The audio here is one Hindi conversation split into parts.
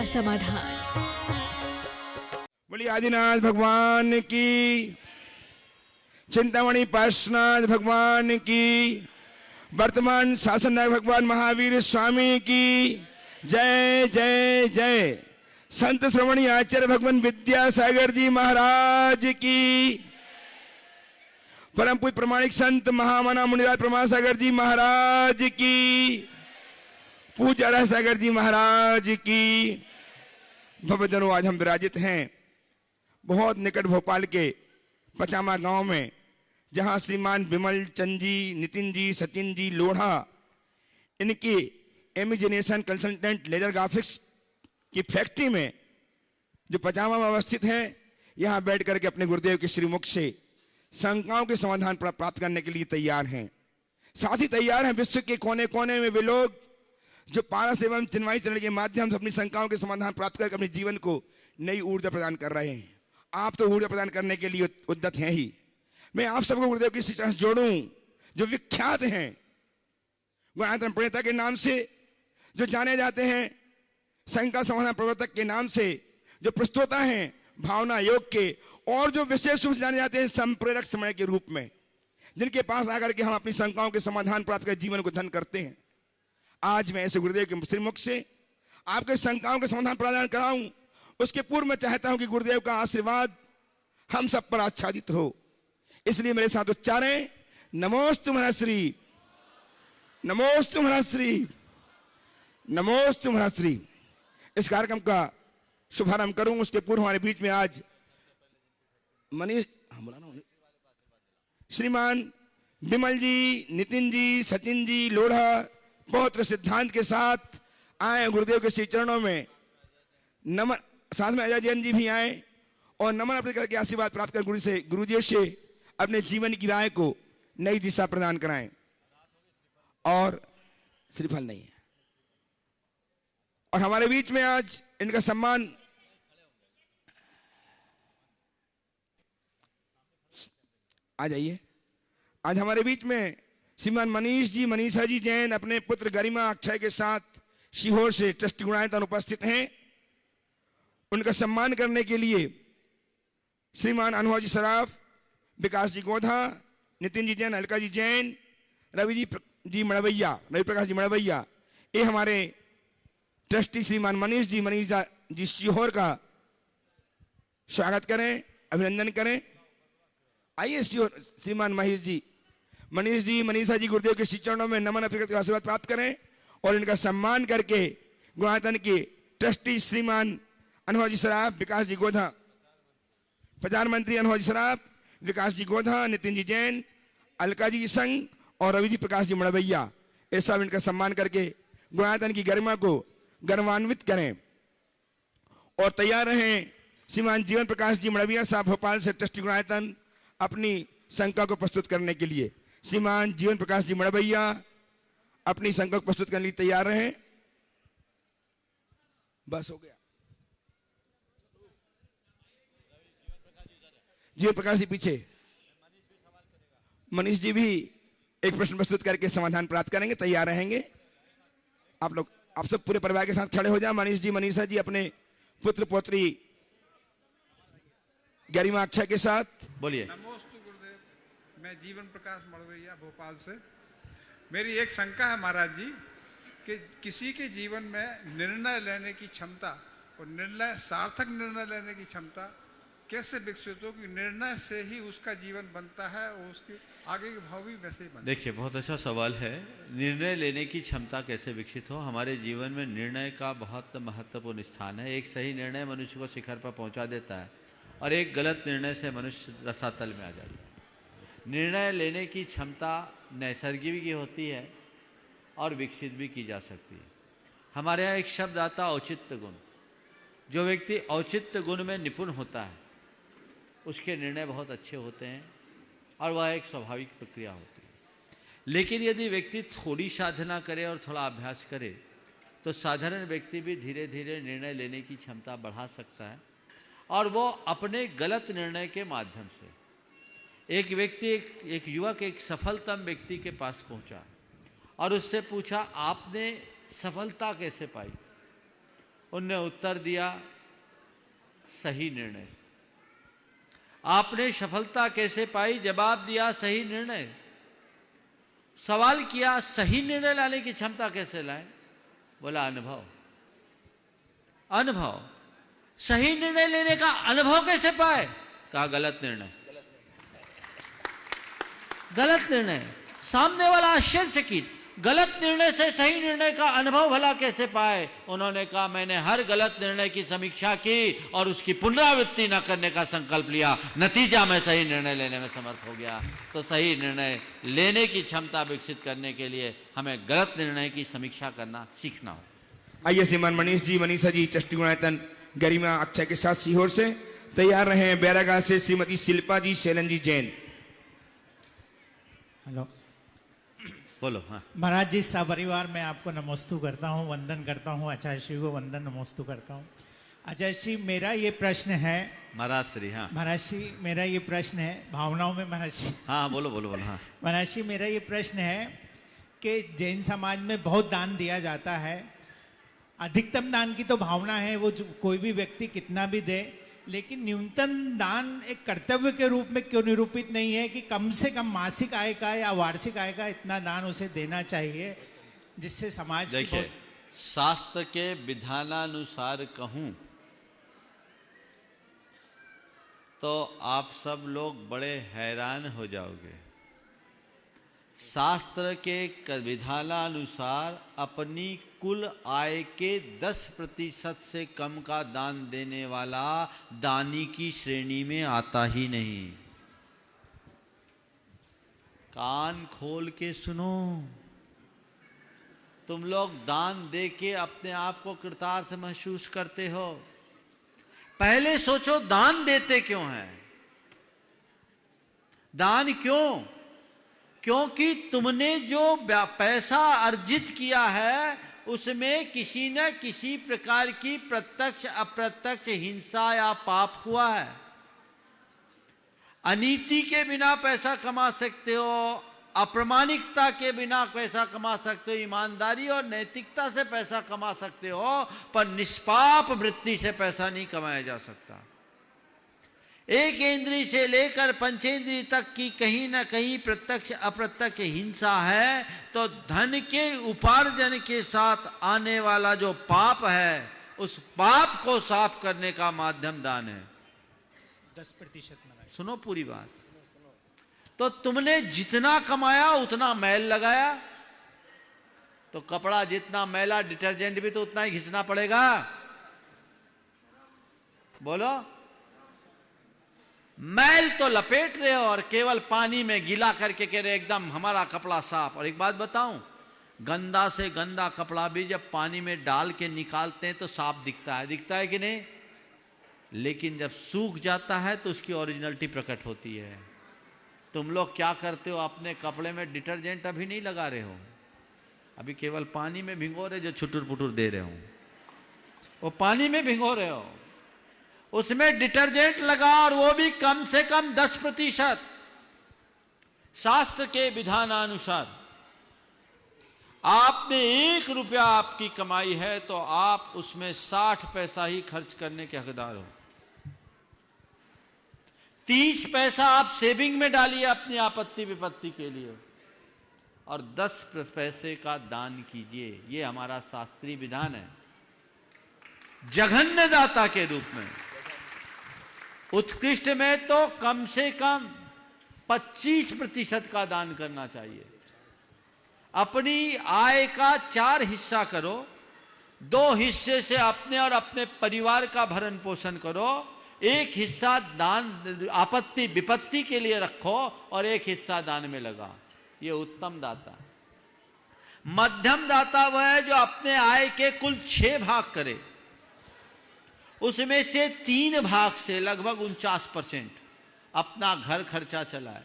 समाधान। बोलिए आदिनाथ भगवान की, चिंतामणि पार्श्वनाथ भगवान की, वर्तमान शासन नायक भगवान महावीर स्वामी की जय जय जय। संत श्रवणी आचार्य भगवान विद्यासागर जी महाराज की, परम पूज्य प्रमाणिक संत महामना मुनिराज प्रमाण सागर जी महाराज की, पूज्य रह सागर जी महाराज की। भवजनों, आज हम विराजित हैं बहुत निकट भोपाल के पचामा गांव में, जहां श्रीमान विमल चंद जी, नितिन जी, सचिन जी लोढ़ा, इनकी इमेजिनेशन कंसल्टेंट लेजर ग्राफिक्स की फैक्ट्री में जो पचामा में अवस्थित है, यहां बैठ करके अपने गुरुदेव के श्रीमुख से शंकाओं के समाधान प्राप्त करने के लिए तैयार हैं। साथ ही तैयार हैं विश्व के कोने कोने में वे लोग जो पारस एवं चिन्मयी चरण के माध्यम से अपनी शंकाओं के समाधान प्राप्त करके अपने जीवन को नई ऊर्जा प्रदान कर रहे हैं। आप तो ऊर्जा प्रदान करने के लिए उद्यत हैं ही। मैं आप सबको गुरुदेव की शिक्षा से जोड़ूं जो विख्यात हैं, गुणायतन प्रणेता के नाम से जो जाने जाते हैं, शंका समाधान प्रवर्तक के नाम से जो प्रस्तोता हैं भावना योग के, और जो विशेष रूप से जाने जाते हैं संप्रेरक समय के रूप में, जिनके पास आकर के हम अपनी शंकाओं के समाधान प्राप्त कर जीवन को धन्य करते हैं। आज मैं ऐसे गुरुदेव के श्रीमुख से आपके शंकाओं के समाधान प्रदान कराऊं, उसके पूर्व मैं चाहता हूं कि गुरुदेव का आशीर्वाद हम सब पर आच्छादित हो। इसलिए मेरे साथ उच्चारें, नमोस्तु महर्षि, नमोस्तु महर्षि, नमोस्तु महर्षि। इस कार्यक्रम का शुभारंभ करूं, उसके पूर्व हमारे बीच में आज मनीष श्रीमान विमल जी, नितिन जी, सचिन जी लोढ़ा पौत्र सिद्धांत के साथ आए गुरुदेव के श्री चरणों में नमन। साथ में अजय जैन जी भी आए और नमन अर्पित करके आशीर्वाद प्राप्त कर गुरुजी से अपने जीवन की राय को नई दिशा प्रदान कराएं। और श्रीफल नहीं है। और हमारे बीच में आज इनका सम्मान आ जाइए। आज हमारे बीच में श्रीमान मनीष जी, मनीषा जी जैन अपने पुत्र गरिमा अक्षय के साथ सीहोर से ट्रस्टी गुणायतन उपस्थित हैं। उनका सम्मान करने के लिए श्रीमान अनुभव जी सराफ, विकास जी गोधा, नितिन जी जैन, अलका जी जैन, रवि जी मड़वैया, रवि प्रकाश जी मड़वैया, ये हमारे ट्रस्टी श्रीमान मनीष जी, मनीषा जी सीहोर का स्वागत करें, अभिनंदन करें। आइए श्रीमान महेश जी, मनीष जी, मनीषा जी गुरुदेव के श्री चरणों में नमन अर्पित का आशीर्वाद प्राप्त करें और इनका सम्मान करके गुणायतन के ट्रस्टी श्रीमान अनुभव जी सराफ, विकास जी गोधा, प्रधानमंत्री अनुभव जी सराफ, विकास जी गोधा, नितिन जी जैन, अलका जी संघ और रवि जी प्रकाश जी मड़वैया, ये सब इनका सम्मान करके गुणायतन की गरिमा को गर्वान्वित करें। और तैयार रहें श्रीमान जीवन प्रकाश जी मड़वैया साहब भोपाल से ट्रस्टी गुणायतन अपनी शंका को प्रस्तुत करने के लिए। श्रीमान जीवन प्रकाश जी मड़वैया अपनी शंका को प्रस्तुत करने के लिए तैयार रहें। बस हो गया। जीवन प्रकाश जी पीछे, मनीष जी भी एक प्रश्न प्रस्तुत करके समाधान प्राप्त करेंगे, तैयार रहेंगे। आप लोग, आप सब पूरे परिवार के साथ खड़े हो जाए। मनीष जी, मनीषा जी अपने पुत्र पौत्री गरिमा अक्षय के साथ बोलिए। नमोस्तु गुरुदेव, मैं जीवन प्रकाश मड़वैया भोपाल से। मेरी एक शंका है महाराज जी कि किसी के जीवन में निर्णय लेने की क्षमता और सार्थक निर्णय लेने की क्षमता कैसे विकसित हो कि निर्णय से ही उसका जीवन बनता है और उसके आगे के भाव भी वैसे ही बनता है। देखिए, बहुत अच्छा सवाल है। निर्णय लेने की क्षमता कैसे विकसित हो? हमारे जीवन में निर्णय का बहुत महत्वपूर्ण स्थान है। एक सही निर्णय मनुष्य को शिखर पर पहुंचा देता है और एक गलत निर्णय से मनुष्य रसातल में आ जाता है। निर्णय लेने की क्षमता नैसर्गिक भी होती है और विकसित भी की जा सकती है। हमारे यहाँ एक शब्द आता औचित्य गुण। जो व्यक्ति औचित्य गुण में निपुण होता है उसके निर्णय बहुत अच्छे होते हैं और वह एक स्वाभाविक प्रक्रिया होती है। लेकिन यदि व्यक्ति थोड़ी साधना करे और थोड़ा अभ्यास करे तो साधारण व्यक्ति भी धीरे धीरे निर्णय लेने की क्षमता बढ़ा सकता है। और वो अपने गलत निर्णय के माध्यम से एक व्यक्ति, एक युवक एक सफलतम व्यक्ति के पास पहुंचा और उससे पूछा, आपने सफलता कैसे पाई? उनने उत्तर दिया, सही निर्णय। आपने सफलता कैसे पाई? जवाब दिया, सही निर्णय। सवाल किया, सही निर्णय लाने की क्षमता कैसे लाए? बोला, अनुभव। अनुभव। सही निर्णय लेने का अनुभव कैसे पाए? कहा, गलत निर्णय। गलत निर्णय। सामने वाला आश्चर्यचकित, गलत निर्णय से सही निर्णय का अनुभव भला कैसे पाए? उन्होंने कहा, मैंने हर गलत निर्णय की समीक्षा की और उसकी पुनरावृत्ति न करने का संकल्प लिया, नतीजा मैं सही निर्णय लेने में समर्थ हो गया। तो सही निर्णय लेने की क्षमता विकसित करने के लिए हमें गलत निर्णय की समीक्षा करना सीखना हो। आइए श्रीमान मनीष जी, मनीषा जी ट्रस्टी गुणायतन गरिमा अक्षय के साथ सीहोर से तैयार रहे। बैरागा से श्रीमती शिल्पा जी, शैलन जी जैन। हेलो, बोलो। हाँ महाराज जी, सपरिवार मैं आपको नमोस्तु करता हूँ, वंदन करता हूँ। आचार्य श्री को वंदन नमोस्तु करता हूँ। आचार्य श्री, मेरा ये प्रश्न है। महाराज श्री। हाँ महाराज श्री, मेरा ये प्रश्न है भावनाओं में। महाराज श्री, हाँ बोलो बोलो बोलो। हाँ महाराज श्री, मेरा ये प्रश्न है कि जैन समाज में बहुत दान दिया जाता है। अधिकतम दान की तो भावना है, वो कोई भी व्यक्ति कितना भी दे, लेकिन न्यूनतम दान एक कर्तव्य के रूप में क्यों निरूपित नहीं है कि कम से कम मासिक आय का या वार्षिक आय का इतना दान उसे देना चाहिए, जिससे समाज देखिए, शास्त्र के विधानानुसार कहूं तो आप सब लोग बड़े हैरान हो जाओगे। शास्त्र के विधानानुसार अपनी कुल आय के 10% से कम का दान देने वाला दानी की श्रेणी में आता ही नहीं। कान खोल के सुनो, तुम लोग दान दे के अपने आप को कृतार्थ महसूस करते हो। पहले सोचो, दान देते क्यों हैं? दान क्यों? क्योंकि तुमने जो पैसा अर्जित किया है उसमें किसी न किसी प्रकार की प्रत्यक्ष अप्रत्यक्ष हिंसा या पाप हुआ है। अनीति के बिना पैसा कमा सकते हो, अप्रामाणिकता के बिना पैसा कमा सकते हो, ईमानदारी और नैतिकता से पैसा कमा सकते हो, पर निष्पाप वृत्ति से पैसा नहीं कमाया जा सकता। एक इंद्रिय से लेकर पंचेंद्रिय तक की कहीं ना कहीं प्रत्यक्ष अप्रत्यक्ष हिंसा है। तो धन के उपार्जन के साथ आने वाला जो पाप है, उस पाप को साफ करने का माध्यम दान है। 10%। सुनो पूरी बात। तो तुमने जितना कमाया उतना मैल लगाया, तो कपड़ा जितना मैला, डिटर्जेंट भी तो उतना ही घिसना पड़ेगा। बोलो, मैल तो लपेट रहे हो और केवल पानी में गीला करके कह रहे एकदम हमारा कपड़ा साफ। और एक बात बताऊं, गंदा से गंदा कपड़ा भी जब पानी में डाल के निकालते हैं तो साफ दिखता है। दिखता है कि नहीं? लेकिन जब सूख जाता है तो उसकी ओरिजिनलिटी प्रकट होती है। तुम लोग क्या करते हो? अपने कपड़े में डिटर्जेंट अभी नहीं लगा रहे हो, अभी केवल पानी में भिगो रहे, जो छुटुर पुटुर दे रहे हो वो पानी में भिगो रहे हो, उसमें डिटर्जेंट लगा और वो भी कम से कम 10%। शास्त्र के विधानानुसार आपने 1 रुपया आपकी कमाई है तो आप उसमें 60 पैसा ही खर्च करने के हकदार हो। 30 पैसा आप सेविंग में डालिए अपनी आपत्ति विपत्ति के लिए और 10 पैसे का दान कीजिए। ये हमारा शास्त्रीय विधान है। जघन्य दाता के रूप में, उत्कृष्ट में तो कम से कम 25% का दान करना चाहिए। अपनी आय का 4 हिस्सा करो, 2 हिस्से से अपने और अपने परिवार का भरण पोषण करो, 1 हिस्सा दान आपत्ति विपत्ति के लिए रखो और 1 हिस्सा दान में लगा। ये उत्तम दाता। मध्यम दाता वह है जो अपने आय के कुल 6 भाग करे, उसमें से 3 भाग से लगभग 49% अपना घर खर्चा चलाए,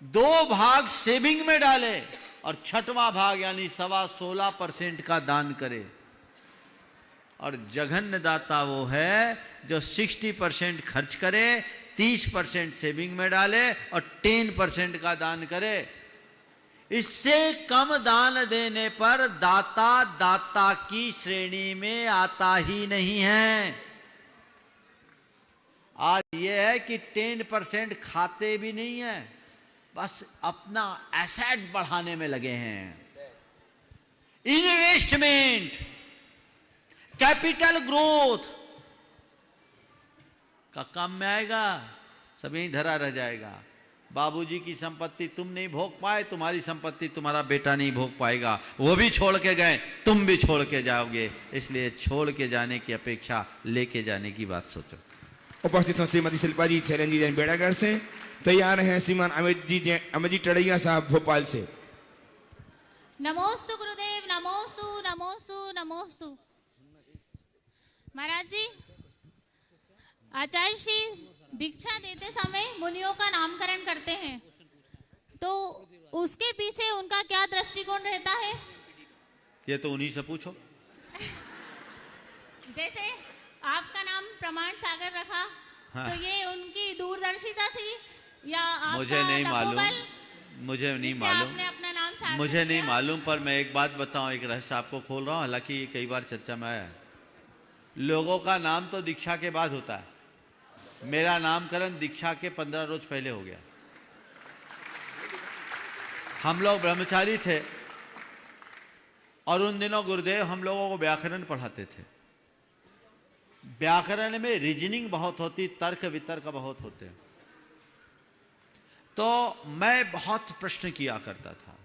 2 भाग सेविंग में डाले और 6वां भाग यानी 16.25% का दान करे। और जघन्य दाता वो है जो 60% खर्च करे, 30% सेविंग में डाले और 10% का दान करे। इससे कम दान देने पर दाता दाता की श्रेणी में आता ही नहीं है। आज यह है कि 10% खाते भी नहीं है, बस अपना एसेट बढ़ाने में लगे हैं। इन्वेस्टमेंट, कैपिटल ग्रोथ का काम में आएगा, सब यहीं धरा रह जाएगा। बाबूजी की संपत्ति तुम नहीं भोग पाए, तुम्हारी संपत्ति तुम्हारा बेटा नहीं भोग पाएगा। वो भी छोड़ के गए, तुम भी छोड़ के जाओगे। इसलिए छोड़ के जाने की अपेक्षा लेके जाने की बात सोचो। उपस्थित हो श्रीमती शिल्पा जी चैलेंजी जैन बेड़ागर से। तैयार हैं श्रीमान अमित जी टड़ैया साहब भोपाल से। नमोस्तु गुरुदेव, नमोस्तु नमोस्तु नमोस्तु। महाराज जी, आचार्य श्री दीक्षा देते समय मुनियों का नामकरण करते हैं, तो उसके पीछे उनका क्या दृष्टिकोण रहता है? ये तो उन्हीं से पूछो। जैसे आपका नाम प्रमाण सागर रखा, हाँ। तो ये उनकी दूरदर्शिता थी या आपका मुझे नहीं मालूम, मुझे नहीं मालूम, आपने अपना नाम सागर मुझे नहीं किया? मालूम। पर मैं एक बात बताऊं, एक रहस्य आपको खोल रहा हूं, हालांकि ये कई बार चर्चा में आया है। लोगों का नाम तो दीक्षा के बाद होता है, मेरा नामकरण दीक्षा के 15 रोज पहले हो गया। हम लोग ब्रह्मचारी थे और उन दिनों गुरुदेव हम लोगों को व्याकरण पढ़ाते थे। व्याकरण में रीजनिंग बहुत होती, तर्क वितर्क बहुत होते। तो मैं बहुत प्रश्न किया करता था।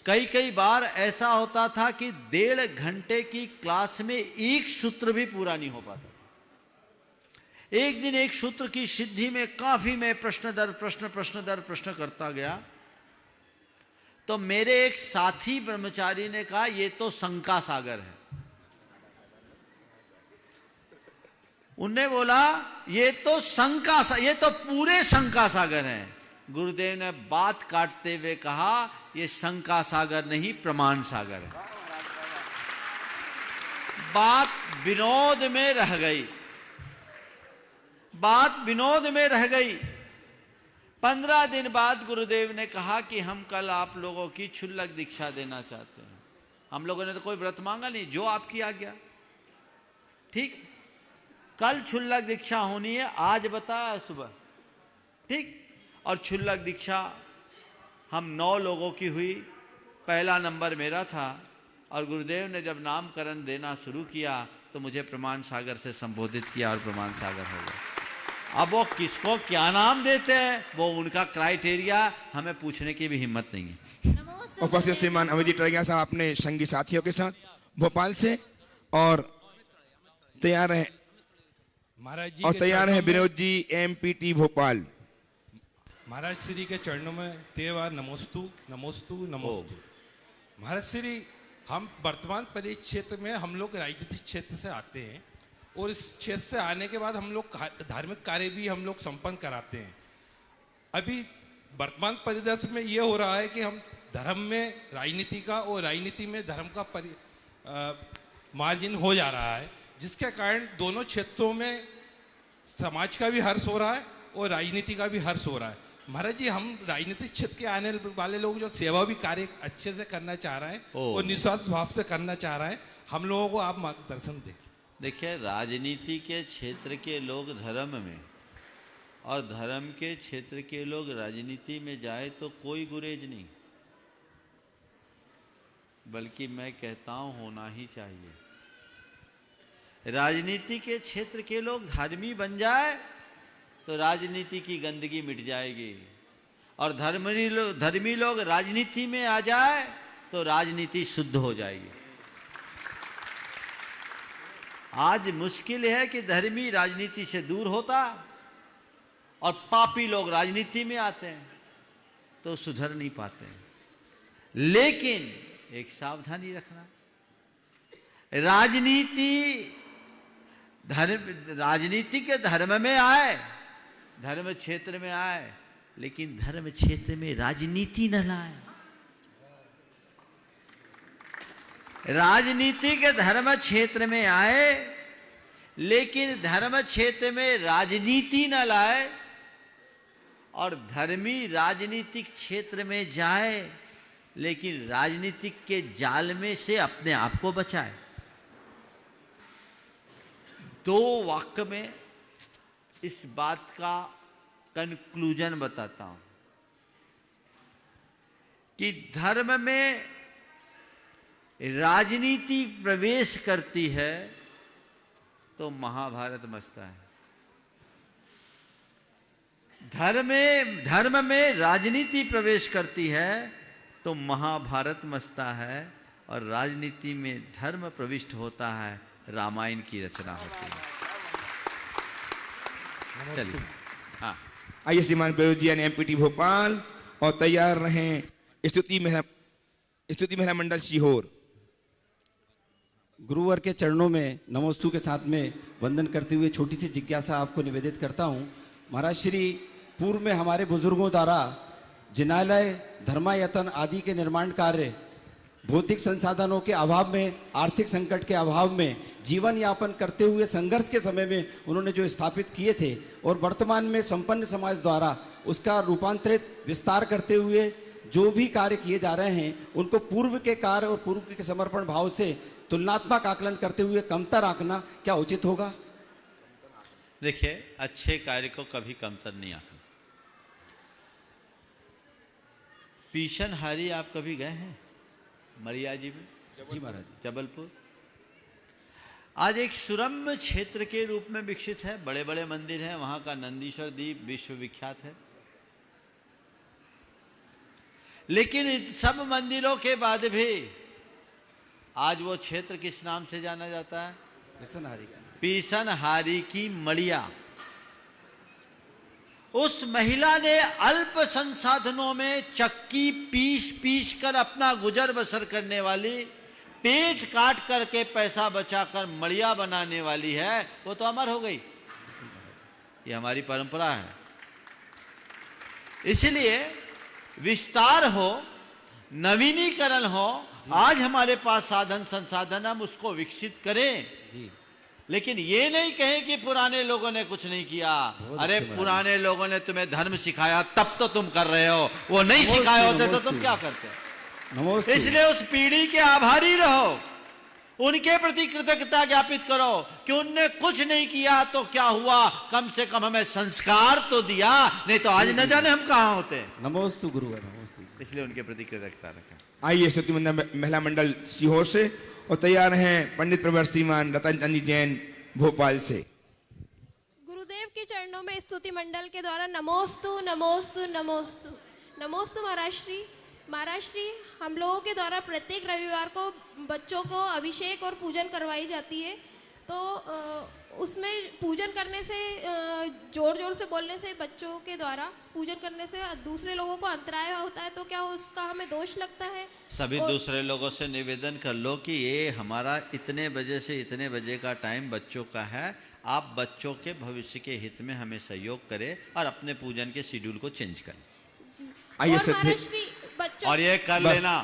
कई बार ऐसा होता था कि 1.5 घंटे की क्लास में एक सूत्र भी पूरा नहीं हो पाता था। एक दिन एक सूत्र की सिद्धि में काफी मैं प्रश्न दर प्रश्न करता गया, तो मेरे एक साथी ब्रह्मचारी ने कहा ये तो शंका सागर है। उनने बोला ये तो पूरे शंका सागर हैं। गुरुदेव ने बात काटते हुए कहा ये शंका सागर नहीं, प्रमाण सागर है। बात विनोद में रह गई, बात विनोद में रह गई। 15 दिन बाद गुरुदेव ने कहा कि हम कल आप लोगों की क्षुल्लक दीक्षा देना चाहते हैं। हम लोगों ने तो कोई व्रत मांगा नहीं, जो आपकी आज्ञा। ठीक, कल क्षुल्लक दीक्षा होनी है, आज बताया सुबह। ठीक, और क्षुल्लक दीक्षा हम 9 लोगों की हुई, पहला नंबर मेरा था। और गुरुदेव ने जब नामकरण देना शुरू किया तो मुझे प्रमाण सागर से संबोधित किया और प्रमाण सागर हो गया। अब वो किसको क्या नाम देते हैं वो उनका क्राइटेरिया हमें पूछने की भी हिम्मत नहीं है। उपस्थित श्रीमान अमित जी टड़ैया साहब अपने संगी साथियों के साथ भोपाल से। और तैयार है महाराज जी, और तैयार है विनोद जी MPT भोपाल। महाराज श्री के चरणों में तेवार नमोस्तु नमोस्तु नमोस्तु। महाराज श्री, हम वर्तमान परिक्षेत्र में हम लोग राजनीतिक क्षेत्र से आते हैं और इस क्षेत्र से आने के बाद हम लोग धार्मिक कार्य भी हम लोग संपन्न कराते हैं। अभी वर्तमान परिदृश्य में ये हो रहा है कि हम धर्म में राजनीति का और राजनीति में धर्म का मार्जिन हो जा रहा है, जिसके कारण दोनों क्षेत्रों में समाज का भी हर्ष हो रहा है और राजनीति का भी हर्ष हो रहा है। महाराज जी, हम राजनीतिक क्षेत्र के आने वाले लोग जो सेवा भी कार्य अच्छे से करना चाह रहे हैं और निस्वार्थ भाव से करना चाह रहे हैं, हम लोगों को आप मार्गदर्शन दें। देखिए, राजनीति के क्षेत्र के लोग धर्म में और धर्म के क्षेत्र के लोग राजनीति में जाए तो कोई गुरेज नहीं, बल्कि मैं कहता हूं होना ही चाहिए। राजनीति के क्षेत्र के लोग धर्मी बन जाए तो राजनीति की गंदगी मिट जाएगी, और धर्मी लोग राजनीति में आ जाए तो राजनीति शुद्ध हो जाएगी। आज मुश्किल है कि धर्मी राजनीति से दूर होता और पापी लोग राजनीति में आते हैं तो सुधर नहीं पाते। लेकिन एक सावधानी रखना, राजनीति के धर्म में आए, धर्म क्षेत्र में आए, लेकिन धर्म क्षेत्र में राजनीति न लाए। राजनीति के धर्म क्षेत्र में आए लेकिन धर्म क्षेत्र में राजनीति न लाए, और धर्मी राजनीतिक क्षेत्र में जाए लेकिन राजनीतिक के जाल में से अपने आप को बचाए। 2 वाक्य में इस बात का कंक्लूजन बताता हूं कि धर्म में राजनीति प्रवेश करती है तो महाभारत मचता है। धर्म में राजनीति प्रवेश करती है तो महाभारत मचता है, और राजनीति में धर्म प्रविष्ट होता है, रामायण की रचना होती है। चलिए, हाँ, आइए श्रीमान प्रयोज जी एमपीटी भोपाल और तैयार रहें स्तुति महिला मंडल सीहोर। गुरुवर के चरणों में नमोस्तु के साथ में वंदन करते हुए छोटी सी जिज्ञासा आपको निवेदित करता हूँ। महाराज श्री, पूर्व में हमारे बुजुर्गों द्वारा जिनालय, धर्मायतन आदि के निर्माण कार्य भौतिक संसाधनों के अभाव में, आर्थिक संकट के अभाव में जीवन यापन करते हुए संघर्ष के समय में उन्होंने जो स्थापित किए थे, और वर्तमान में संपन्न समाज द्वारा उसका रूपांतरित विस्तार करते हुए जो भी कार्य किए जा रहे हैं, उनको पूर्व के कार्य और पूर्व के समर्पण भाव से तुलनात्मक आकलन करते हुए कमतर आंकना क्या उचित होगा? देखिए, अच्छे कार्य को कभी कमतर नहीं आंकना। पीशनहारी आप कभी गए हैं? मरिया जी में? जी महाराज। जबलपुर आज एक सुरम्य क्षेत्र के रूप में विकसित है। बड़े बड़े मंदिर हैं, वहां का नंदीश्वर द्वीप विश्वविख्यात है। लेकिन इन सब मंदिरों के बाद भी आज वो क्षेत्र किस नाम से जाना जाता है? पीसनहारी की मड़िया। उस महिला ने अल्प संसाधनों में चक्की पीस पीस कर अपना गुजर बसर करने वाली, पेट काट करके पैसा बचाकर मड़िया बनाने वाली है, वो तो अमर हो गई। ये हमारी परंपरा है। इसलिए विस्तार हो, नवीनीकरण हो, आज हमारे पास साधन संसाधन, हम उसको विकसित करें जी। लेकिन ये नहीं कहें कि पुराने लोगों ने कुछ नहीं किया। अरे पुराने लोगों ने तुम्हें धर्म सिखाया, तब तो तुम कर रहे हो। वो नहीं सिखाए होते तो तुम क्या करते? इसलिए उस पीढ़ी के आभारी रहो, उनके प्रति कृतज्ञता ज्ञापित करो कि उनने कुछ नहीं किया तो क्या हुआ, कम से कम हमें संस्कार तो दिया, नहीं तो आज न जाने हम कहां होते। नमोस्तु गुरुवर, नमोस्तु। इसलिए उनके प्रति कृतज्ञता रखें। आइए स्तुति महिला मंडल सीहोर से, और तैयार हैं पंडित प्रवर श्रीमान रतन चंद जैन भोपाल से। गुरुदेव के चरणों में स्तुति मंडल के द्वारा नमोस्तु नमोस्तु नमोस्तु नमोस्तु। महाराज श्री, हम लोगों के द्वारा प्रत्येक रविवार को बच्चों को अभिषेक और पूजन करवाई जाती है। तो उसमें पूजन करने से, जोर जोर से बोलने से, बच्चों के द्वारा पूजन करने से दूसरे लोगों को अंतराय होता है, तो क्या उसका हमें दोष लगता है? सभी दूसरे लोगों से निवेदन कर लो कि ये हमारा इतने बजे से इतने बजे का टाइम बच्चों का है, आप बच्चों के भविष्य के हित में हमें सहयोग करें और अपने पूजन के शेड्यूल को चेंज करें। और ये कर लेना,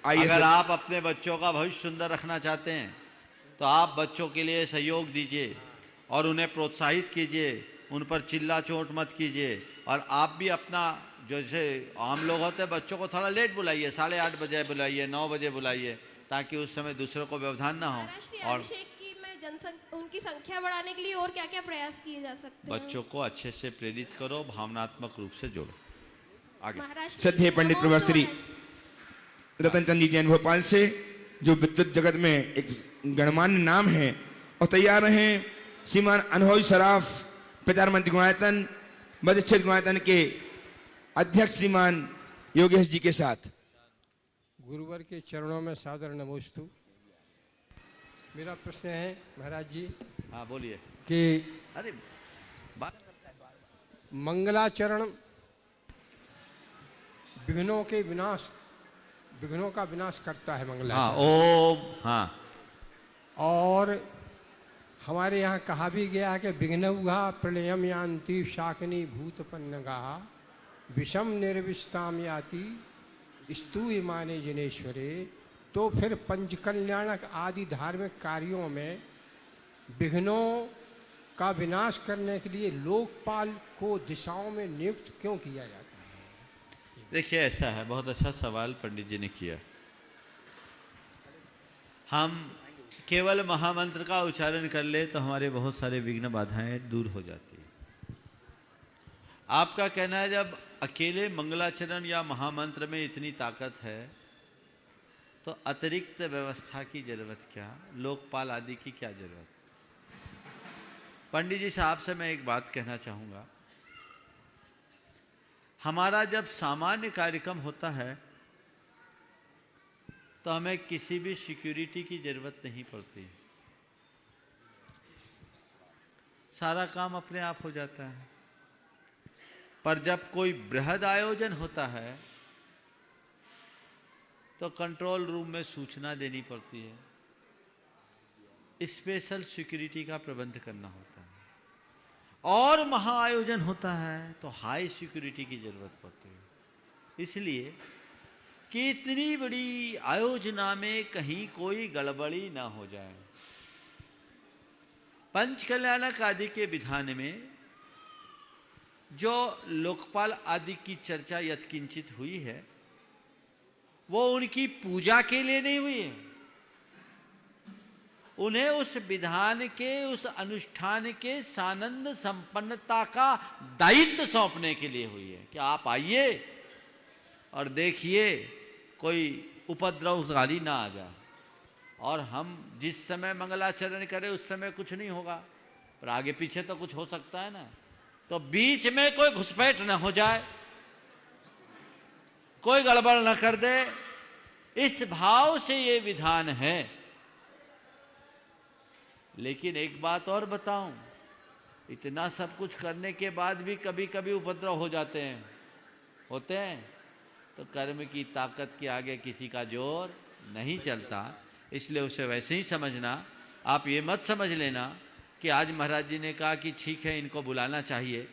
अगर आप अपने बच्चों का भविष्य सुंदर रखना चाहते हैं तो आप बच्चों के लिए सहयोग दीजिए और उन्हें प्रोत्साहित कीजिए, उन पर चिल्ला चोट मत कीजिए। और आप भी अपना, जैसे आम लोग होते हैं, बच्चों को थोड़ा लेट बुलाइए, 8:30 बजे बुलाइए, 9 बजे बुलाइए, ताकि उस समय दूसरों को व्यवधान ना हो। और उनकी संख्या बढ़ाने के लिए और क्या क्या प्रयास किए जा सकते हैं? बच्चों को अच्छे से प्रेरित करो, भावनात्मक रूप से जोड़ो। आगे श्रद्धेय पंडित प्रवर श्री रतन चंद जैन भोपाल से, जो विद्युत जगत में एक गणमान्य नाम है, और तैयार हैं श्रीमान अनहोई सराफ प्रचार मंत्री गुणायतन, मध्य क्षेत्र गुणायतन के अध्यक्ष श्रीमान योगेश जी के साथ। गुरुवर के चरणों में सादर नमोस्तु। मेरा प्रश्न है महाराज जी। हाँ बोलिए। कि अरे मंगलाचरण विघ्नों का विनाश करता है मंगलाचरण। हाँ, ओम। हाँ, और हमारे यहाँ कहा भी गया है कि विघ्नौघा प्रलयम यान्ति शाकिनी भूतपन्नगा विषम निर्विष्टाम याति स्तूयमाने जनेश्वरे। तो फिर पंचकल्याणक आदि धार्मिक कार्यों में विघ्नों का विनाश करने के लिए लोकपाल को दिशाओं में नियुक्त क्यों किया जाता है? देखिए ऐसा है, बहुत अच्छा सवाल पंडित जी ने किया। हम केवल महामंत्र का उच्चारण कर ले तो हमारे बहुत सारे विघ्न बाधाएं दूर हो जाती है। आपका कहना है जब अकेले मंगलाचरण या महामंत्र में इतनी ताकत है तो अतिरिक्त व्यवस्था की जरूरत क्या, लोकपाल आदि की क्या जरूरत। पंडित जी साहब से मैं एक बात कहना चाहूँगा, हमारा जब सामान्य कार्यक्रम होता है तो हमें किसी भी सिक्योरिटी की जरूरत नहीं पड़ती, सारा काम अपने आप हो जाता है। पर जब कोई बृहद आयोजन होता है तो कंट्रोल रूम में सूचना देनी पड़ती है, स्पेशल सिक्योरिटी का प्रबंध करना होता है, और महाआयोजन होता है तो हाई सिक्योरिटी की जरूरत पड़ती है। इसलिए कि इतनी बड़ी आयोजना में कहीं कोई गड़बड़ी ना हो जाए। पंच कल्याणक आदि के विधान में जो लोकपाल आदि की चर्चा यत्किंचित हुई है वो उनकी पूजा के लिए नहीं हुई है, उन्हें उस विधान के, उस अनुष्ठान के सानंद संपन्नता का दायित्व सौंपने के लिए हुई है कि आप आइए और देखिए कोई उपद्रवकारी ना आ जाए, और हम जिस समय मंगलाचरण करें उस समय कुछ नहीं होगा, पर आगे पीछे तो कुछ हो सकता है ना, तो बीच में कोई घुसपैठ ना हो जाए, कोई गड़बड़ न कर दे, इस भाव से ये विधान है। लेकिन एक बात और बताऊं, इतना सब कुछ करने के बाद भी कभी कभी उपद्रव हो जाते हैं, होते हैं, तो कर्म की ताकत के आगे किसी का जोर नहीं चलता। इसलिए उसे वैसे ही समझना, आप ये मत समझ लेना कि आज महाराज जी ने कहा कि ठीक है इनको बुलाना चाहिए,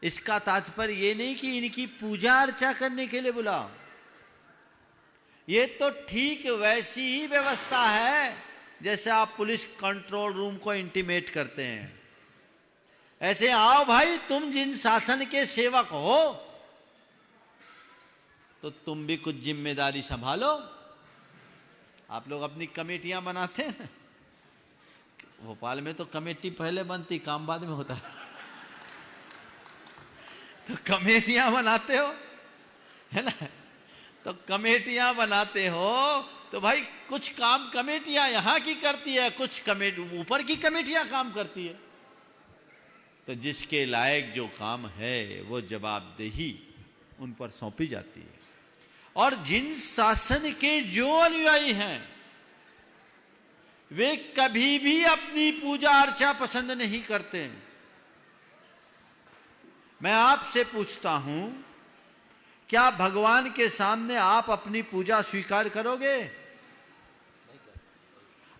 इसका तात्पर्य ये नहीं कि इनकी पूजा अर्चा करने के लिए बुलाओ। ये तो ठीक वैसी ही व्यवस्था है जैसे आप पुलिस कंट्रोल रूम को इंटीमेट करते हैं, ऐसे आओ भाई तुम जिन शासन के सेवक हो तो तुम भी कुछ जिम्मेदारी संभालो। आप लोग अपनी कमेटियां बनाते हैं, भोपाल में तो कमेटी पहले बनती, काम बाद में होता है, तो कमेटियां बनाते हो, है ना, तो कमेटियां बनाते हो तो भाई कुछ काम कमेटियां यहाँ की करती है, कुछ कमेटी ऊपर की कमेटियां काम करती है, तो जिसके लायक जो काम है वो जवाबदेही उन पर सौंपी जाती है। और जिन शासन के जो अनुयायी हैं वे कभी भी अपनी पूजा अर्चा पसंद नहीं करते। मैं आपसे पूछता हूं, क्या भगवान के सामने आप अपनी पूजा स्वीकार करोगे?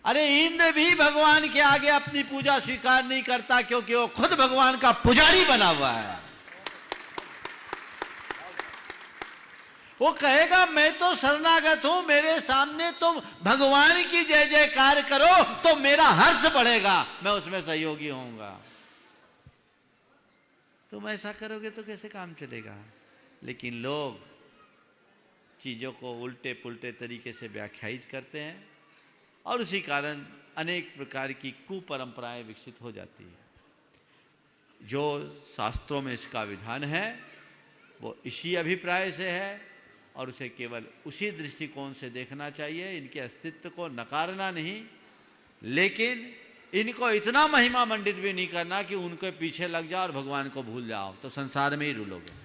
अरे इंद्र भी भगवान के आगे अपनी पूजा स्वीकार नहीं करता क्योंकि वो खुद भगवान का पुजारी बना हुआ है। वो कहेगा मैं तो शरणागत हूं, मेरे सामने तुम भगवान की जय जयकार करो तो मेरा हर्ष बढ़ेगा, मैं उसमें सहयोगी होऊंगा। तुम ऐसा करोगे तो कैसे काम चलेगा? लेकिन लोग चीजों को उल्टे पुल्टे तरीके से व्याख्यायित करते हैं और उसी कारण अनेक प्रकार की कुपरंपराएं विकसित हो जाती है। जो शास्त्रों में इसका विधान है वो इसी अभिप्राय से है और उसे केवल उसी दृष्टिकोण से देखना चाहिए, इनके अस्तित्व को नकारना नहीं, लेकिन इनको इतना महिमा मंडित भी नहीं करना कि उनके पीछे लग जाओ और भगवान को भूल जाओ, तो संसार में ही रुलोगे।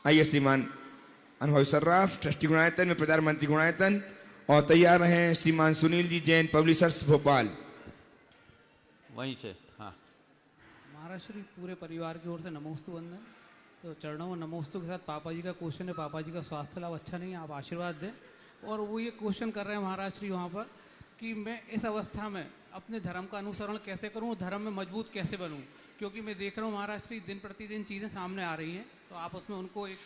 आइए श्रीमान अनुभवी सर्राफ ट्रस्टी गुणायतन में प्रधानमंत्री गुणायतन, और तैयार हैं श्रीमान सुनील जी जैन पब्लिशर्स भोपाल। वहीं से हाँ। महाराज श्री पूरे परिवार की ओर से नमोस्तु वंदन। तो चरणों में नमोस्तु के साथ पापा जी का क्वेश्चन है, पापा जी का स्वास्थ्य लाभ अच्छा नहीं है, आप आशीर्वाद दें। और वो ये क्वेश्चन कर रहे हैं महाराज श्री वहाँ पर कि मैं इस अवस्था में अपने धर्म का अनुसरण कैसे करूँ, धर्म में मजबूत कैसे बनूँ, क्योंकि मैं देख रहा हूँ महाराज श्री दिन प्रतिदिन चीज़ें सामने आ रही हैं, तो आप उसमें उनको एक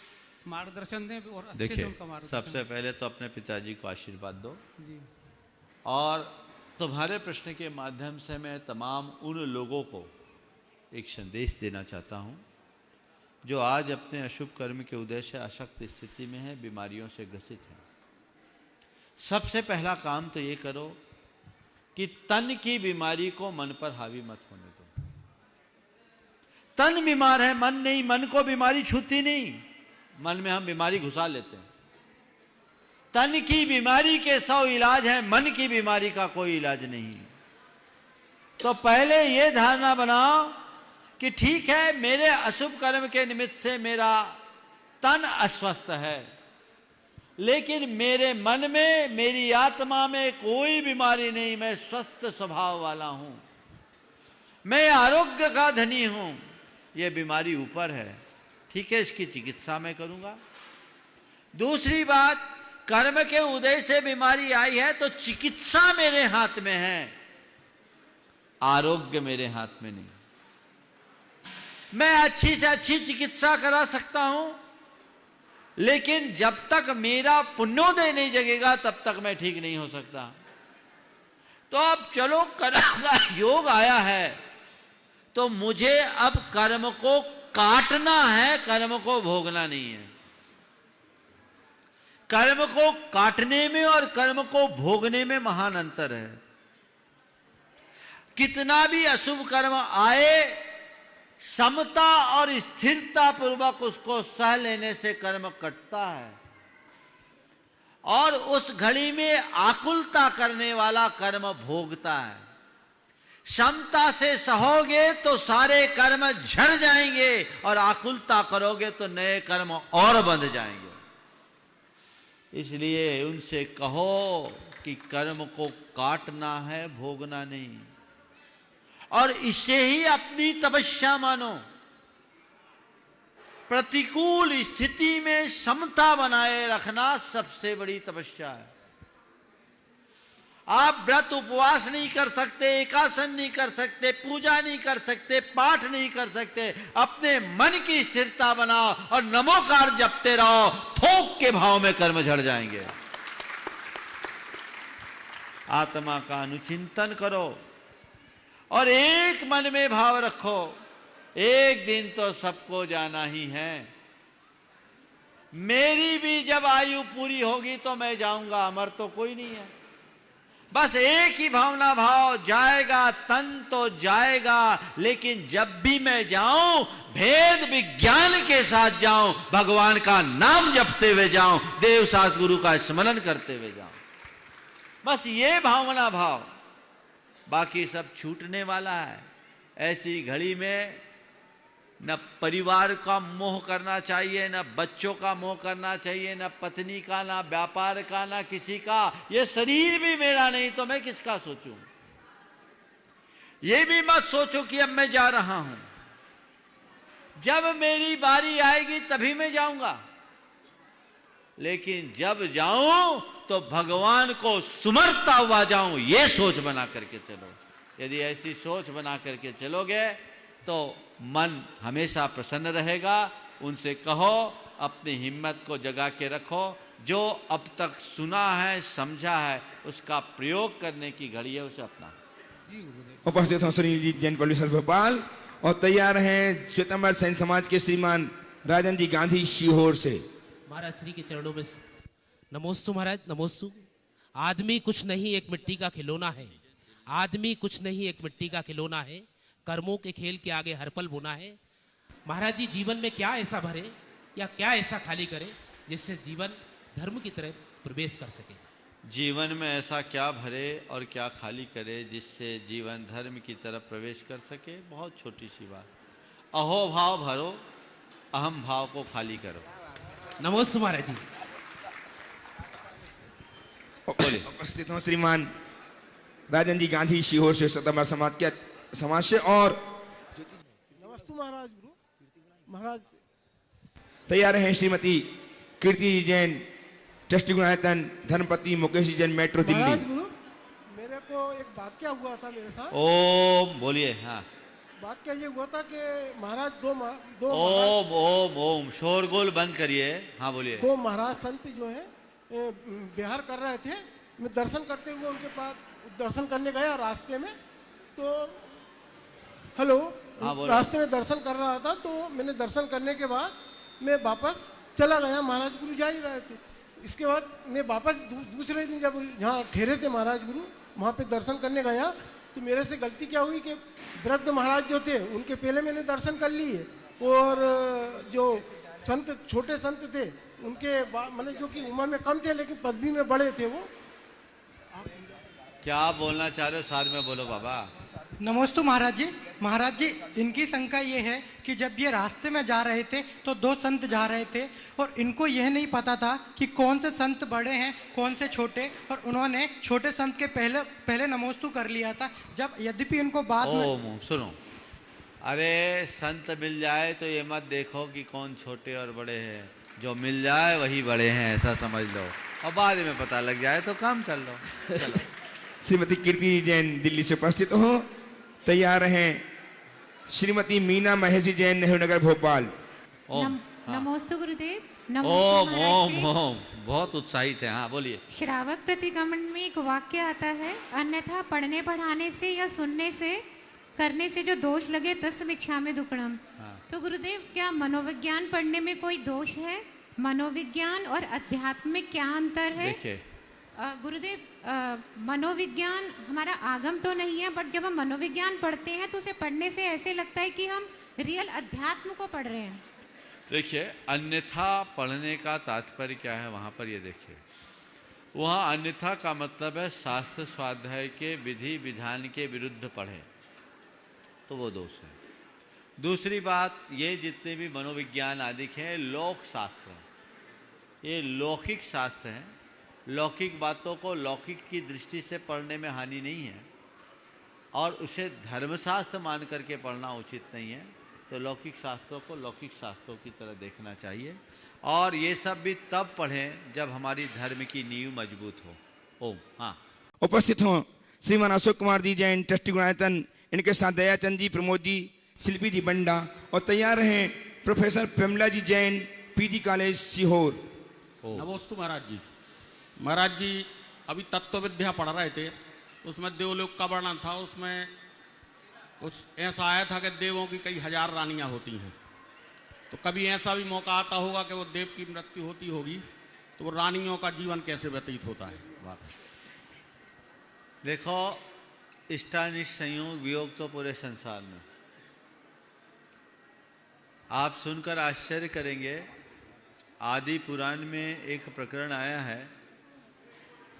मार्गदर्शन दें और अच्छे से उनका मार्गदर्शन। सबसे पहले तो अपने पिताजी को आशीर्वाद दो जी। और तुम्हारे प्रश्न के माध्यम से मैं तमाम उन लोगों को एक संदेश देना चाहता हूँ जो आज अपने अशुभ कर्म के उदय से अशक्त स्थिति में है, बीमारियों से ग्रसित है। सबसे पहला काम तो ये करो कि तन की बीमारी को मन पर हावी मत होने दो। तन बीमार है, मन नहीं। मन को बीमारी छूती नहीं, मन में हम बीमारी घुसा लेते हैं। तन की बीमारी के 100 इलाज हैं, मन की बीमारी का कोई इलाज नहीं। तो पहले ये धारणा बनाओ कि ठीक है, मेरे अशुभ कर्म के निमित्त से मेरा तन अस्वस्थ है, लेकिन मेरे मन में, मेरी आत्मा में कोई बीमारी नहीं। मैं स्वस्थ स्वभाव वाला हूं, मैं आरोग्य का धनी हूं। ये बीमारी ऊपर है, ठीक है, इसकी चिकित्सा मैं करूंगा। दूसरी बात, कर्म के उदय से बीमारी आई है तो चिकित्सा मेरे हाथ में है, आरोग्य मेरे हाथ में नहीं। मैं अच्छी से अच्छी चिकित्सा करा सकता हूं, लेकिन जब तक मेरा पुण्योदय नहीं जगेगा तब तक मैं ठीक नहीं हो सकता। तो अब चलो, कर्म का योग आया है तो मुझे अब कर्म को काटना है, कर्म को भोगना नहीं है। कर्म को काटने में और कर्म को भोगने में महान अंतर है। कितना भी अशुभ कर्म आए, समता और स्थिरता पूर्वक उसको सह लेने से कर्म कटता है, और उस घड़ी में आकुलता करने वाला कर्म भोगता है। समता से सहोगे तो सारे कर्म झड़ जाएंगे, और आकुलता करोगे तो नए कर्म और बंध जाएंगे। इसलिए उनसे कहो कि कर्म को काटना है, भोगना नहीं, और इसे ही अपनी तपस्या मानो। प्रतिकूल स्थिति में समता बनाए रखना सबसे बड़ी तपस्या है। आप व्रत उपवास नहीं कर सकते, एकासन नहीं कर सकते, पूजा नहीं कर सकते, पाठ नहीं कर सकते। अपने मन की स्थिरता बनाओ और नमोकार जपते रहो, थोक के भाव में कर्म झड़ जाएंगे। आत्मा का अनुचिंतन करो और एक मन में भाव रखो, एक दिन तो सबको जाना ही है। मेरी भी जब आयु पूरी होगी तो मैं जाऊंगा, अमर तो कोई नहीं है। बस एक ही भावना भाव, जाएगा तन तो जाएगा, लेकिन जब भी मैं जाऊं भेद विज्ञान के साथ जाऊं, भगवान का नाम जपते हुए जाऊं, देव साथ गुरु का स्मरण करते हुए जाऊं। बस ये भावना भाव, बाकी सब छूटने वाला है। ऐसी घड़ी में न परिवार का मोह करना चाहिए, न बच्चों का मोह करना चाहिए, न पत्नी का, न व्यापार का, न किसी का। ये शरीर भी मेरा नहीं तो मैं किसका सोचूं। ये भी मत सोचो कि अब मैं जा रहा हूं, जब मेरी बारी आएगी तभी मैं जाऊंगा, लेकिन जब जाऊं तो भगवान को सुमरता हुआ जाऊं, ये सोच बना करके चलो। यदि ऐसी सोच बना करके चलोगे तो मन हमेशा प्रसन्न रहेगा। उनसे कहो अपनी हिम्मत को जगा के रखो, जो अब तक सुना है समझा है उसका प्रयोग करने की घड़ी है, उसे अपना। उपस्थित हो सुनील जी, जैन पब्लिक भोपाल, और तैयार हैं श्वेतांबर सैन समाज के श्रीमान राजन जी गांधी सीहोर से। महाराज श्री के चरणों में नमोस्तु महाराज, नमोस्तु। आदमी कुछ नहीं एक मिट्टी का खिलौना है, आदमी कुछ नहीं एक मिट्टी का खिलौना है, कर्मों के खेल के आगे हर पल बुना है। महाराज जी, जीवन में क्या ऐसा भरे या क्या ऐसा खाली करे जिससे जीवन धर्म की तरफ प्रवेश कर सके। जीवन में ऐसा क्या भरे और क्या खाली करे जिससे जीवन धर्म की तरफ प्रवेश कर सके। बहुत छोटी सी बात, अहो भाव भरो, अहम भाव को खाली करो। नमोस्तु महाराज जी। उपस्थित हो श्रीमान राजन जी गांधी सीहोर से, श्वेतांबर समाज के समाज से, और नमस्ते महाराज। गुरु महाराज तैयार हैं श्रीमती कीर्ति जी जैन, ट्रस्टी गुणायतन, धर्मपति मुकेश जी जैन, मेट्रो दिल्ली। गुरु, मेरे को एक वाक्य हुआ था मेरे साथ। ओम बोलिए। हाँ, वाक्य ये हुआ था कि महाराज दो ओम ओम ओम, शोरगुल बंद करिए। हाँ बोलिए। दो महाराज संत जो है बिहार कर रहे थे, मैं दर्शन करते हुए उनके पास दर्शन करने गया। रास्ते में तो हेलो हाँ, बोलो। रास्ते में दर्शन कर रहा था, तो मैंने दर्शन करने के बाद मैं वापस चला गया। महाराज गुरु जा ही रहे थे। इसके बाद मैं वापस दूसरे दिन जब यहाँ ठहरे थे महाराज गुरु, वहाँ पे दर्शन करने गया, तो मेरे से गलती क्या हुई कि वृद्ध महाराज जो थे उनके पहले मैंने दर्शन कर लिए, और जो संत छोटे संत थे उनके मतलब जो कि उम्र में कम थे लेकिन पदवी में बड़े थे वो। क्या बोलना चाह रहे हो साथ में बोलो बाबा। नमोस्तु महाराज जी। महाराज जी, इनकी शंका ये है कि जब ये रास्ते में जा रहे थे तो दो संत जा रहे थे और इनको यह नहीं पता था कि कौन से संत बड़े हैं कौन से छोटे, और उन्होंने छोटे संत के पहले नमोस्तु कर लिया था। जब यद्यपि इनको बाद में सुनो, अरे संत मिल जाए तो ये मत देखो कि कौन छोटे और बड़े हैं, जो मिल जाए वही बड़े हैं ऐसा समझ लो, और बाद में पता लग जाए तो काम कर लो। चलो। श्रीमती कीर्ति जैन दिल्ली से उपस्थित हो, तैयार हैं श्रीमती मीना महेशी जैन, नेहरू नगर, भोपाल। नमोस्तु गुरुदेव। ओम ओम ओम, बहुत उत्साहित है। हाँ बोलिए। श्रावक प्रतिक्रमण में एक वाक्य आता है, अन्यथा पढ़ने पढ़ाने से या सुनने से करने से जो दोष लगे तस्म इच्छा में दुक्कड़म। तो गुरुदेव, क्या मनोविज्ञान पढ़ने में कोई दोष है? मनोविज्ञान और अध्यात्म में क्या अंतर है? देखिए गुरुदेव, मनोविज्ञान हमारा आगम तो नहीं है, बट जब हम मनोविज्ञान पढ़ते हैं तो उसे पढ़ने से ऐसे लगता है कि हम रियल अध्यात्म को पढ़ रहे हैं। देखिए, अन्यथा पढ़ने का तात्पर्य क्या है वहां पर ये देखिए, वहां अन्यथा का मतलब है शास्त्र स्वाध्याय के विधि विधान के विरुद्ध पढ़े तो वो दोष है। दूसरी बात, ये जितने भी मनोविज्ञान आदि हैं लोक शास्त्र हैं, ये लौकिक शास्त्र हैं। लौकिक बातों को लौकिक की दृष्टि से पढ़ने में हानि नहीं है, और उसे धर्मशास्त्र मान करके पढ़ना उचित नहीं है। तो लौकिक शास्त्रों को लौकिक शास्त्रों की तरह देखना चाहिए, और ये सब भी तब पढ़ें जब हमारी धर्म की नींव मजबूत हो। ओम। हाँ, उपस्थित हो श्रीमान अशोक कुमार जी जैन, ट्रस्टी गुणायतन, इनके साथ दयाचंद जी, प्रमोद जी, शिल्पी जी बंडा, और तैयार हैं प्रोफेसर प्रमिला जी जैन, पीजी कॉलेज सीहोर। नमोस्तु महाराज जी। महाराज जी, अभी तत्व विद्या पढ़ रहे थे, उसमें देवलोक का वर्णन था। उसमें कुछ ऐसा आया था कि देवों की कई हजार रानियां होती हैं, तो कभी ऐसा भी मौका आता होगा कि वो देव की मृत्यु होती होगी, तो वो रानियों का जीवन कैसे व्यतीत होता है? बात देखो, इष्टानिष्ट संयोग वियोग तो पूरे संसार में, आप सुनकर आश्चर्य करेंगे। आदि पुराण में एक प्रकरण आया है,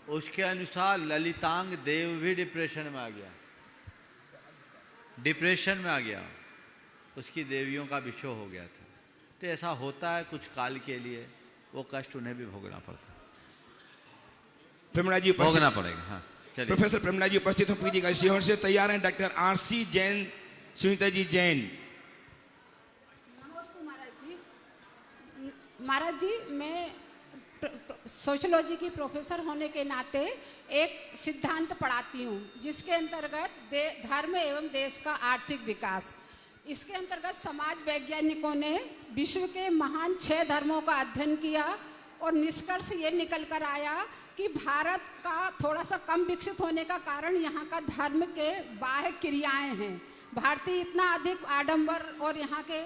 उसके अनुसार ललितांग देव भी डिप्रेशन में आ गया, डिप्रेशन में आ गया, उसकी देवियों का विछोह हो गया था। तो ऐसा होता है कुछ काल के लिए, वो कष्ट उन्हें भी भोगना पड़ता है, प्रमिला जी भोगना पड़ेगा। हाँ चलिए। प्रोफेसर प्रमिला जी उपस्थित हो, पीजी कॉलेज सीहोर से। तैयार हैं डॉक्टर आरसी जैन, सुनीता जी जैन। नमस्ते महाराज जी। महाराज जी, मैं सोशियोलॉजी की प्रोफेसर होने के नाते एक सिद्धांत पढ़ाती हूँ, जिसके अंतर्गत धर्म एवं देश का आर्थिक विकास। इसके अंतर्गत समाज वैज्ञानिकों ने विश्व के महान 6 धर्मों का अध्ययन किया और निष्कर्ष ये निकल कर आया कि भारत का थोड़ा सा कम विकसित होने का कारण यहाँ का धर्म के बाह्य क्रियाएं हैं। भारतीय इतना अधिक आडंबर और यहाँ के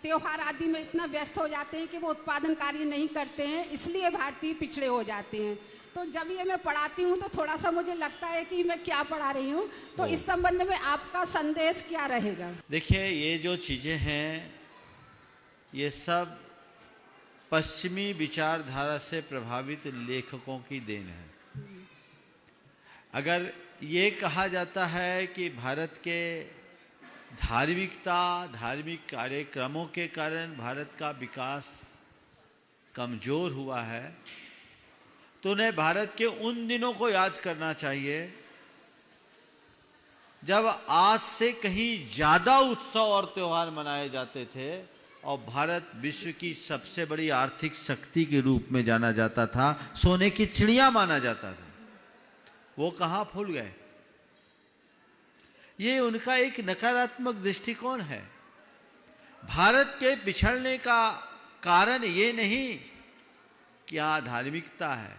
त्योहार आदि में इतना व्यस्त हो जाते हैं कि वो उत्पादन कार्य नहीं करते हैं, इसलिए भारतीय पिछड़े हो जाते हैं। तो जब ये मैं पढ़ाती हूँ तो थोड़ा सा मुझे लगता है कि मैं क्या पढ़ा रही हूँ, तो इस संबंध में आपका संदेश क्या रहेगा? देखिए, ये जो चीज़ें हैं ये सब पश्चिमी विचारधारा से प्रभावित लेखकों की देन है। अगर ये कहा जाता है कि भारत के धार्मिक कार्यक्रमों के कारण भारत का विकास कमजोर हुआ है, तो उन्हें भारत के उन दिनों को याद करना चाहिए जब आज से कहीं ज्यादा उत्सव और त्योहार मनाए जाते थे और भारत विश्व की सबसे बड़ी आर्थिक शक्ति के रूप में जाना जाता था, सोने की चिड़िया माना जाता था। वो कहाँ भूल गए? ये उनका एक नकारात्मक दृष्टिकोण है। भारत के पिछड़ने का कारण ये नहीं कि यहाँ धार्मिकता है,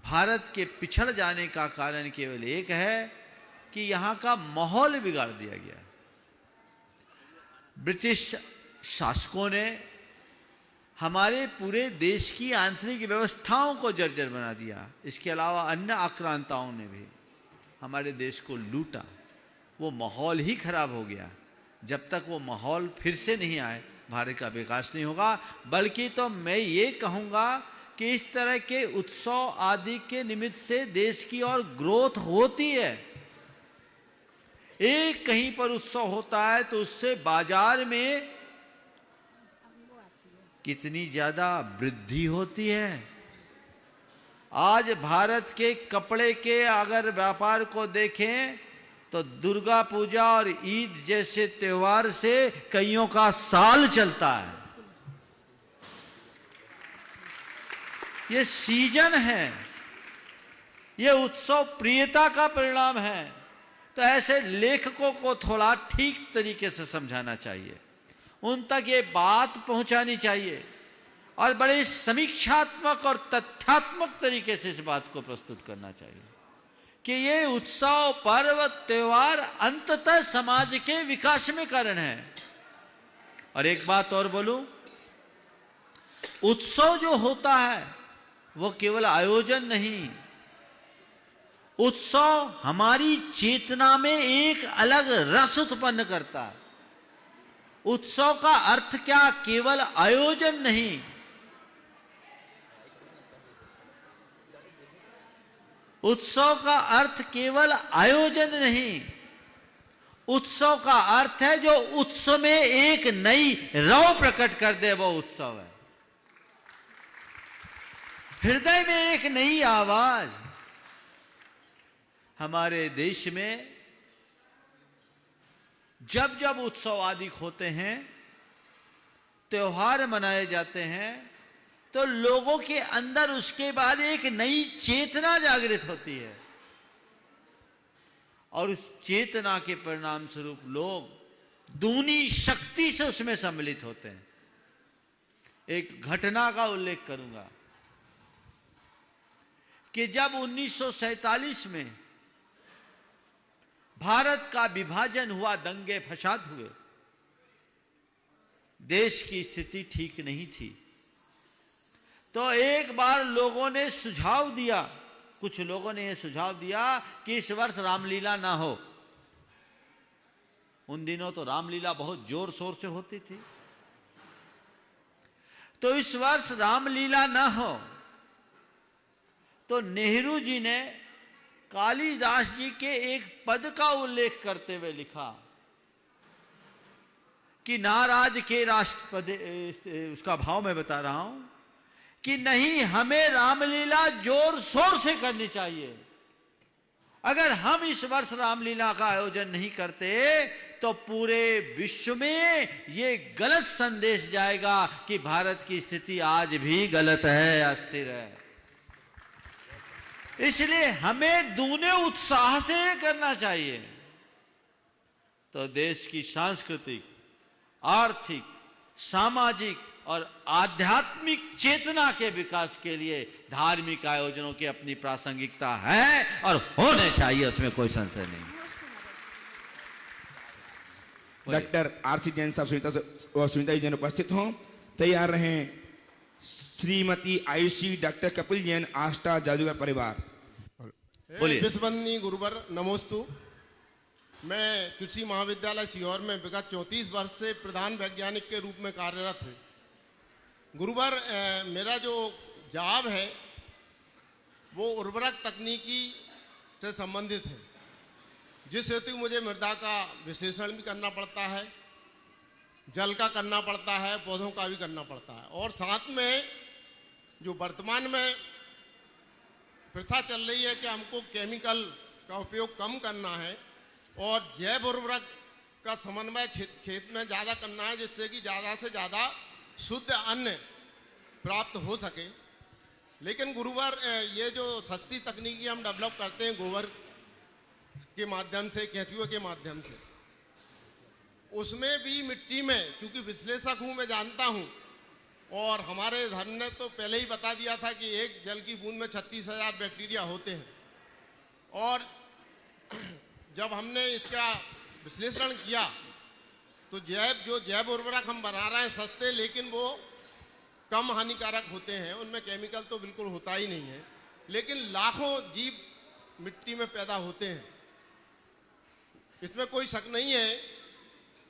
भारत के पिछड़ जाने का कारण केवल एक है कि यहाँ का माहौल बिगाड़ दिया गया है। ब्रिटिश शासकों ने हमारे पूरे देश की आंतरिक व्यवस्थाओं को जर्जर बना दिया। इसके अलावा अन्य आक्रांताओं ने भी हमारे देश को लूटा। वो माहौल ही खराब हो गया। जब तक वो माहौल फिर से नहीं आए, भारत का विकास नहीं होगा। बल्कि तो मैं ये कहूँगा कि इस तरह के उत्सव आदि के निमित्त से देश की और ग्रोथ होती है। एक कहीं पर उत्सव होता है तो उससे बाजार में कितनी ज्यादा वृद्धि होती है। आज भारत के कपड़े के अगर व्यापार को देखें तो दुर्गा पूजा और ईद जैसे त्योहार से कईयों का साल चलता है। ये सीजन है, ये उत्सव प्रियता का परिणाम है। तो ऐसे लेखकों को थोड़ा ठीक तरीके से समझाना चाहिए, उन तक ये बात पहुंचानी चाहिए और बड़े समीक्षात्मक और तथ्यात्मक तरीके से इस बात को प्रस्तुत करना चाहिए कि ये उत्सव, पर्व, त्योहार अंततः समाज के विकास में कारण है। और एक बात और बोलूं, उत्सव जो होता है वो केवल आयोजन नहीं, उत्सव हमारी चेतना में एक अलग रस उत्पन्न करता है। उत्सव का अर्थ क्या, केवल आयोजन नहीं, उत्सव का अर्थ केवल आयोजन नहीं, उत्सव का अर्थ है जो उत्सव में एक नई रव प्रकट कर दे, वो उत्सव है। हृदय में एक नई आवाज। हमारे देश में जब जब उत्सव आदि होते हैं, त्योहार मनाए जाते हैं, तो लोगों के अंदर उसके बाद एक नई चेतना जागृत होती है और उस चेतना के परिणाम स्वरूप लोग दूनी शक्ति से उसमें सम्मिलित होते हैं। एक घटना का उल्लेख करूंगा कि जब 1947 में भारत का विभाजन हुआ, दंगे फसाद हुए, देश की स्थिति ठीक नहीं थी, तो एक बार लोगों ने सुझाव दिया, कुछ लोगों ने यह सुझाव दिया कि इस वर्ष रामलीला ना हो। उन दिनों तो रामलीला बहुत जोर शोर से होती थी। तो इस वर्ष रामलीला ना हो, तो नेहरू जी ने कालिदास जी के एक पद का उल्लेख करते हुए लिखा कि नाराज के राष्ट्रपति, उसका भाव मैं बता रहा हूं कि नहीं, हमें रामलीला जोर शोर से करनी चाहिए। अगर हम इस वर्ष रामलीला का आयोजन नहीं करते तो पूरे विश्व में ये गलत संदेश जाएगा कि भारत की स्थिति आज भी गलत है, अस्थिर है। इसलिए हमें दूने उत्साह से करना चाहिए। तो देश की सांस्कृतिक, आर्थिक, सामाजिक और आध्यात्मिक चेतना के विकास के लिए धार्मिक आयोजनों की अपनी प्रासंगिकता है और होने चाहिए, उसमें कोई संशय नहीं। डॉक्टर आरसी जैन साहब और सुनीता जी जैन उपस्थित हों, तैयार रहें। श्रीमती आयुषी डॉक्टर कपिल जैन, आष्टा जादूगर परिवार। विश्ववंदनीय गुरुवर नमोस्तु। मैं कृषि महाविद्यालय सीहोर में विगत 34 वर्ष से प्रधान वैज्ञानिक के रूप में कार्यरत हूँ। गुरुवर, मेरा जो जवाब है वो उर्वरक तकनीकी से संबंधित है, जिस हेतु मुझे मृदा का विश्लेषण भी करना पड़ता है, जल का करना पड़ता है, पौधों का भी करना पड़ता है, और साथ में जो वर्तमान में प्रथा चल रही है कि हमको केमिकल का उपयोग कम करना है और जैव उर्वरक का समन्वय खेत में ज़्यादा करना है, जिससे कि ज़्यादा से ज़्यादा शुद्ध अन्न प्राप्त हो सके। लेकिन गुरुवर, ये जो सस्ती तकनीकी हम डेवलप करते हैं गोबर के माध्यम से, केंचुए के माध्यम से, उसमें भी मिट्टी में, चूंकि विश्लेषक हूँ मैं जानता हूँ, और हमारे धर्म ने तो पहले ही बता दिया था कि एक जल की बूंद में 36,000 बैक्टीरिया होते हैं। और जब हमने इसका विश्लेषण किया तो जैव उर्वरक हम बना रहे हैं सस्ते, लेकिन वो कम हानिकारक होते हैं, उनमें केमिकल तो बिल्कुल होता ही नहीं है, लेकिन लाखों जीव मिट्टी में पैदा होते हैं। इसमें कोई शक नहीं है।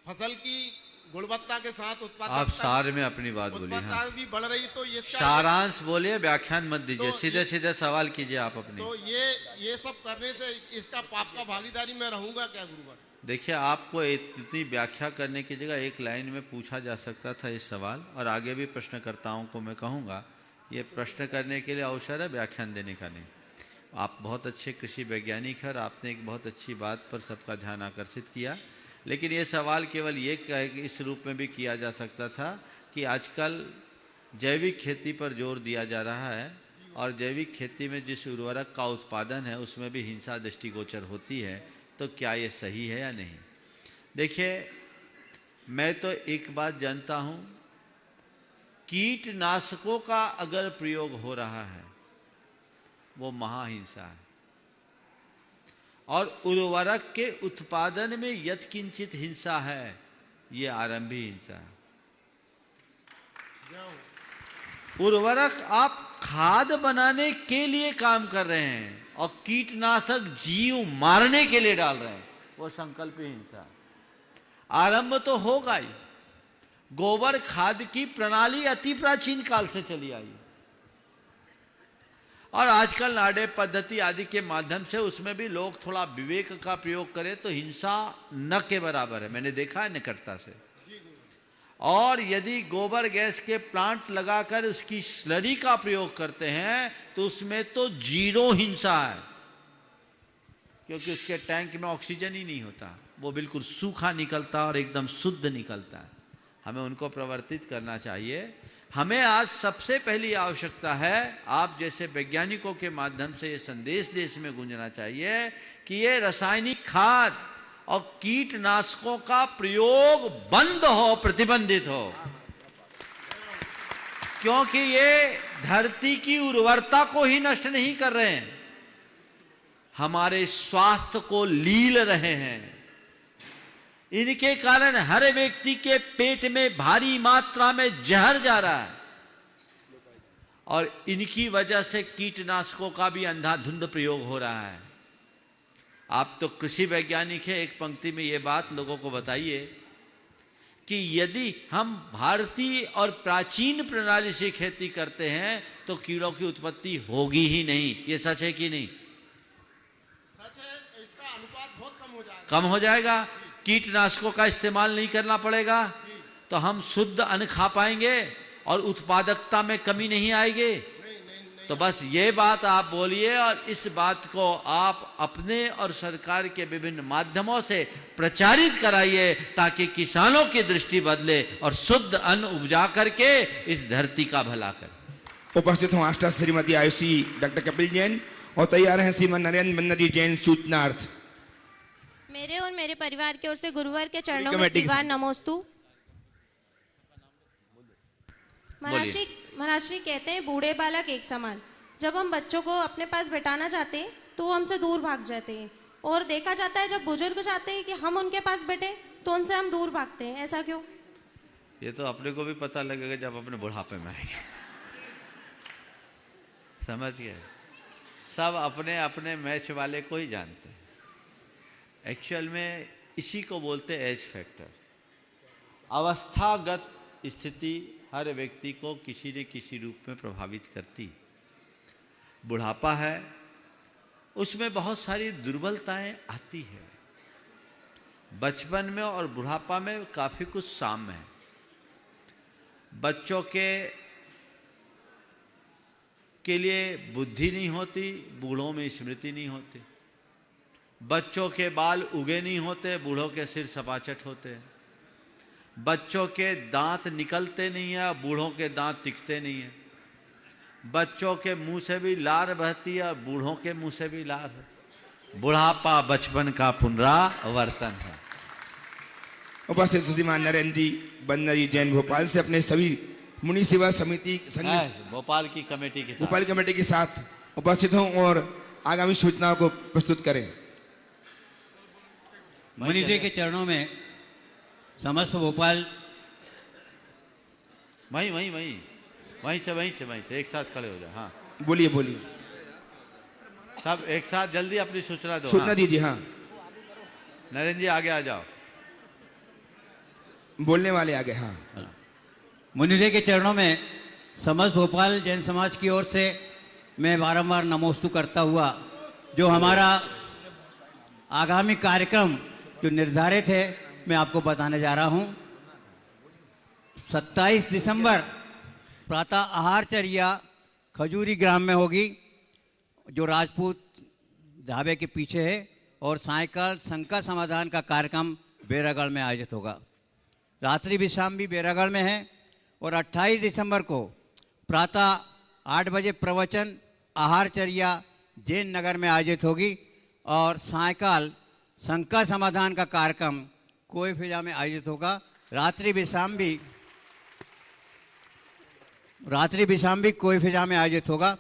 फसल की गुणवत्ता के साथ उत्पादकता, आप सार में अपनी बात बोलिए। उत्पादकता भी बढ़ रही, तो ये सारांश बोलिए, व्याख्यान मत दीजिए, तो सीधे सीधे सवाल कीजिए आप अपने। तो ये सब करने से इसका पाप का भागीदारी मैं रहूंगा क्या गुरुवर? देखिए, आपको इतनी व्याख्या करने की जगह एक लाइन में पूछा जा सकता था इस सवाल, और आगे भी प्रश्नकर्ताओं को मैं कहूँगा ये प्रश्न करने के लिए अवसर है, व्याख्यान देने का नहीं। आप बहुत अच्छे कृषि वैज्ञानिक हैं और आपने एक बहुत अच्छी बात पर सबका ध्यान आकर्षित किया, लेकिन ये सवाल केवल ये इस रूप में भी किया जा सकता था कि आजकल जैविक खेती पर जोर दिया जा रहा है, और जैविक खेती में जिस उर्वरक का उत्पादन है उसमें भी हिंसा दृष्टिगोचर होती है, तो क्या ये सही है या नहीं? देखिए, मैं तो एक बात जानता हूँ, कीटनाशकों का अगर प्रयोग हो रहा है वो महाहिंसा है, और उर्वरक के उत्पादन में यत्किंचित हिंसा है, ये आरंभी हिंसा है। उर्वरक आप खाद बनाने के लिए काम कर रहे हैं और कीटनाशक जीव मारने के लिए डाल रहे हैं, वो संकल्प हिंसा। आरंभ तो होगा ही। गोबर खाद की प्रणाली अति प्राचीन काल से चली आई, और आजकल नाडे पद्धति आदि के माध्यम से उसमें भी लोग थोड़ा विवेक का प्रयोग करें तो हिंसा न के बराबर है, मैंने देखा है निकटता से। और यदि गोबर गैस के प्लांट लगाकर उसकी स्लरी का प्रयोग करते हैं तो उसमें तो जीरो हिंसा है, क्योंकि उसके टैंक में ऑक्सीजन ही नहीं होता, वो बिल्कुल सूखा निकलता और एकदम शुद्ध निकलता है। हमें उनको प्रवर्तित करना चाहिए। हमें आज सबसे पहली आवश्यकता है, आप जैसे वैज्ञानिकों के माध्यम से ये संदेश देश में गूंजना चाहिए कि ये रासायनिक खाद और कीटनाशकों का प्रयोग बंद हो, प्रतिबंधित हो, क्योंकि ये धरती की उर्वरता को ही नष्ट नहीं कर रहे हैं, हमारे स्वास्थ्य को लील रहे हैं। इनके कारण हर व्यक्ति के पेट में भारी मात्रा में जहर जा रहा है, और इनकी वजह से कीटनाशकों का भी अंधाधुंध प्रयोग हो रहा है। आप तो कृषि वैज्ञानिक हैं, एक पंक्ति में ये बात लोगों को बताइए कि यदि हम भारतीय और प्राचीन प्रणाली से खेती करते हैं तो कीड़ों की उत्पत्ति होगी ही नहीं। ये सच है कि नहीं? सच है। इसका अनुपात बहुत कम हो जाएगा। कम हो जाएगा। कीटनाशकों का इस्तेमाल नहीं करना पड़ेगा तो हम शुद्ध अन्न खा पाएंगे और उत्पादकता में कमी नहीं आएगी। तो बस ये बात आप बोलिए, और इस बात को आप अपने और सरकार के विभिन्न माध्यमों से प्रचारित कराइए, ताकि किसानों की दृष्टि बदले और शुद्ध अन्न उपजा करके इस धरती का भला करें। उपस्थित हूँ आष्टा श्रीमती आयुषी डॉक्टर कपिल जैन, और तैयार हैं श्रीमन नरेंद्र बन्नरी जैन सूचनार्थ। मेरे और मेरे परिवार की ओर से गुरुवार के चरणों में दीवान नमोस्तु। महाराज श्री कहते हैं, बूढ़े बालक एक समान। जब हम बच्चों को अपने पास बैठाना चाहते हैं तो वो हमसे दूर भाग जाते हैं, और देखा जाता है जब बुजुर्ग चाहते हैं कि हम उनके पास बैठे तो उनसे हम दूर भागते हैं। ऐसा क्यों? ये तो अपने को भी पता लगेगा जब अपने बुढ़ापे में आएंगे। समझ गए? सब अपने अपने मैच वाले को ही जानते हैं। एक्चुअल में इसी को बोलते हैं एज फैक्टर। अवस्थागत स्थिति हर व्यक्ति को किसी न किसी रूप में प्रभावित करती। बुढ़ापा है, उसमें बहुत सारी दुर्बलताएं आती है। बचपन में और बुढ़ापा में काफी कुछ साम्य है। बच्चों के लिए बुद्धि नहीं होती, बूढ़ों में स्मृति नहीं होती। बच्चों के बाल उगे नहीं होते, बूढ़ों के सिर सपाचट होते हैं। बच्चों के दांत निकलते नहीं है, बूढ़ों के दांत टिकते नहीं है। बच्चों के मुंह से भी लार बहती है, बूढ़ों के मुंह से भी लार है। बुढ़ापा बचपन का पुनरावर्तन है। उपस्थित श्रीमान नरेंद्र जी बन्नरी जैन भोपाल से अपने सभी मुनि सेवा समिति भोपाल की कमेटी के साथ उपस्थित हों और आगामी सूचनाओं को प्रस्तुत करें। मुनि जी के चरणों में समस्त भोपाल वहीं से एक साथ खड़े हो जाओ। हाँ बोलिए बोलिए, सब एक साथ जल्दी अपनी सूचना दो। सूचना दीजिए। हाँ नरेंद्र जी आगे आ जाओ, बोलने वाले आगे। हाँ मुनिदेव के चरणों में समस्त भोपाल जैन समाज की ओर से मैं बारंबार नमोस्तु करता हुआ जो हमारा आगामी कार्यक्रम जो निर्धारित है मैं आपको बताने जा रहा हूं। 27 दिसंबर प्रातः आहारचर्या खजूरी ग्राम में होगी, जो राजपूत ढाबे के पीछे है, और सायकाल शंका समाधान का कार्यक्रम बेरागढ़ में आयोजित होगा। रात्रि विश्राम भी बेरागढ़ में है। और 28 दिसंबर को प्रातः 8 बजे प्रवचन आहारचर्या जैन नगर में आयोजित होगी, और सायकाल शंका समाधान का कार्यक्रम कोई फिजा में आयोजित होगा। रात्रि विश्राम भी कोई फिजा में आयोजित होगा।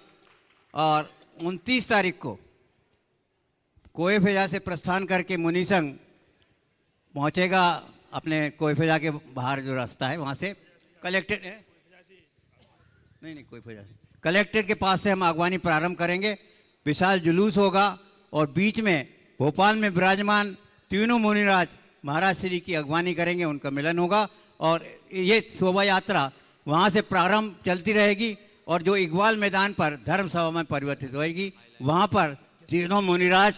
और 29 तारीख को कोई फिजा से प्रस्थान करके मुनि संघ पहुँचेगा अपने कोई फिजा के बाहर जो रास्ता है वहाँ से कलेक्टेड है, नहीं कोई फिजा से कलेक्टेड के पास से हम अगवानी प्रारंभ करेंगे। विशाल जुलूस होगा और बीच में भोपाल में विराजमान तीनों मुनिराज महाराज श्री की अगवानी करेंगे, उनका मिलन होगा। और ये शोभा यात्रा वहाँ से प्रारंभ चलती रहेगी और जो इकबाल मैदान पर धर्म सभा में परिवर्तित होएगी, वहाँ पर तीनों मुनिराज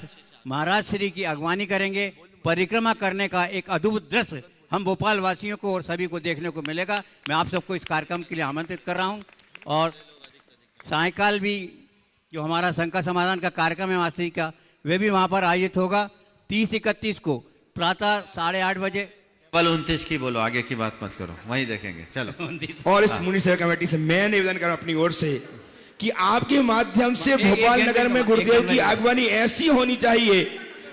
महाराज श्री की अगवानी करेंगे। परिक्रमा करने का एक अद्भुत दृश्य हम भोपाल वासियों को और सभी को देखने को मिलेगा। मैं आप सबको इस कार्यक्रम के लिए आमंत्रित कर रहा हूँ। और सायकाल भी जो हमारा शंका समाधान का कार्यक्रम है मासी का, वे भी वहाँ पर आयोजित होगा। 30-31 को प्रातः 8:30 बजे। कल 29 की बोलो, आगे की बात मत करो, वहीं देखेंगे। चलो। और इस मुनि सेवा कमेटी से मैं निवेदन कर रहा हूं अपनी ओर से कि आपके माध्यम से भोपाल नगर में गुरुदेव की आगवानी ऐसी होनी चाहिए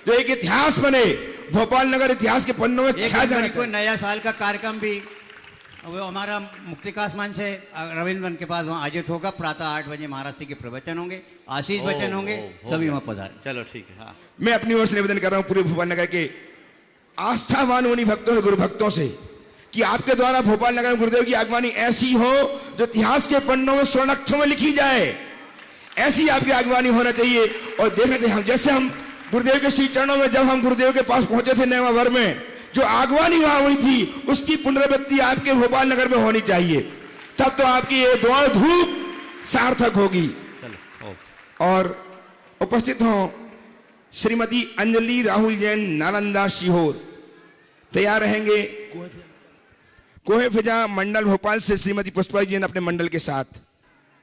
जो एक इतिहास बने, भोपाल नगर इतिहास के पन्नों में छा जाए। कोई नया साल का कार्यक्रम भी वो हमारा मुक्तिकाश मंच है रविंद्र वन के पास, वहाँ आयोजित होगा। प्रातः 8 बजे महाराज जी के प्रवचन होंगे, आशीष वचन होंगे, सभी वहाँ पधारें। चलो ठीक है। हाँ। मैं अपनी ओर से निवेदन कर रहा हूं पूरे भोपाल नगर के आस्थावान मुनि भक्तों से, गुरु भक्तों से, कि आपके द्वारा भोपाल नगर में गुरुदेव की आगवानी ऐसी हो जो इतिहास के पन्नों में स्वर्ण अक्षरों में लिखी जाए। ऐसी आपकी आगवानी होना चाहिए। और देखना चाहिए हम जैसे हम गुरुदेव के श्री चरणों में जब हम गुरुदेव के पास पहुंचे थे नेवावर में, जो आगवानी वहां हुई थी उसकी पुनरावृत्ति आपके भोपाल नगर में होनी चाहिए। तब तो आपकी ये दौड़ धूप सार्थक होगी। और उपस्थित हो श्रीमती अंजलि राहुल जैन नालंदा सीहोर तैयार रहेंगे। कोहे फिजा मंडल भोपाल से श्रीमती पुष्पा जैन अपने मंडल के साथ।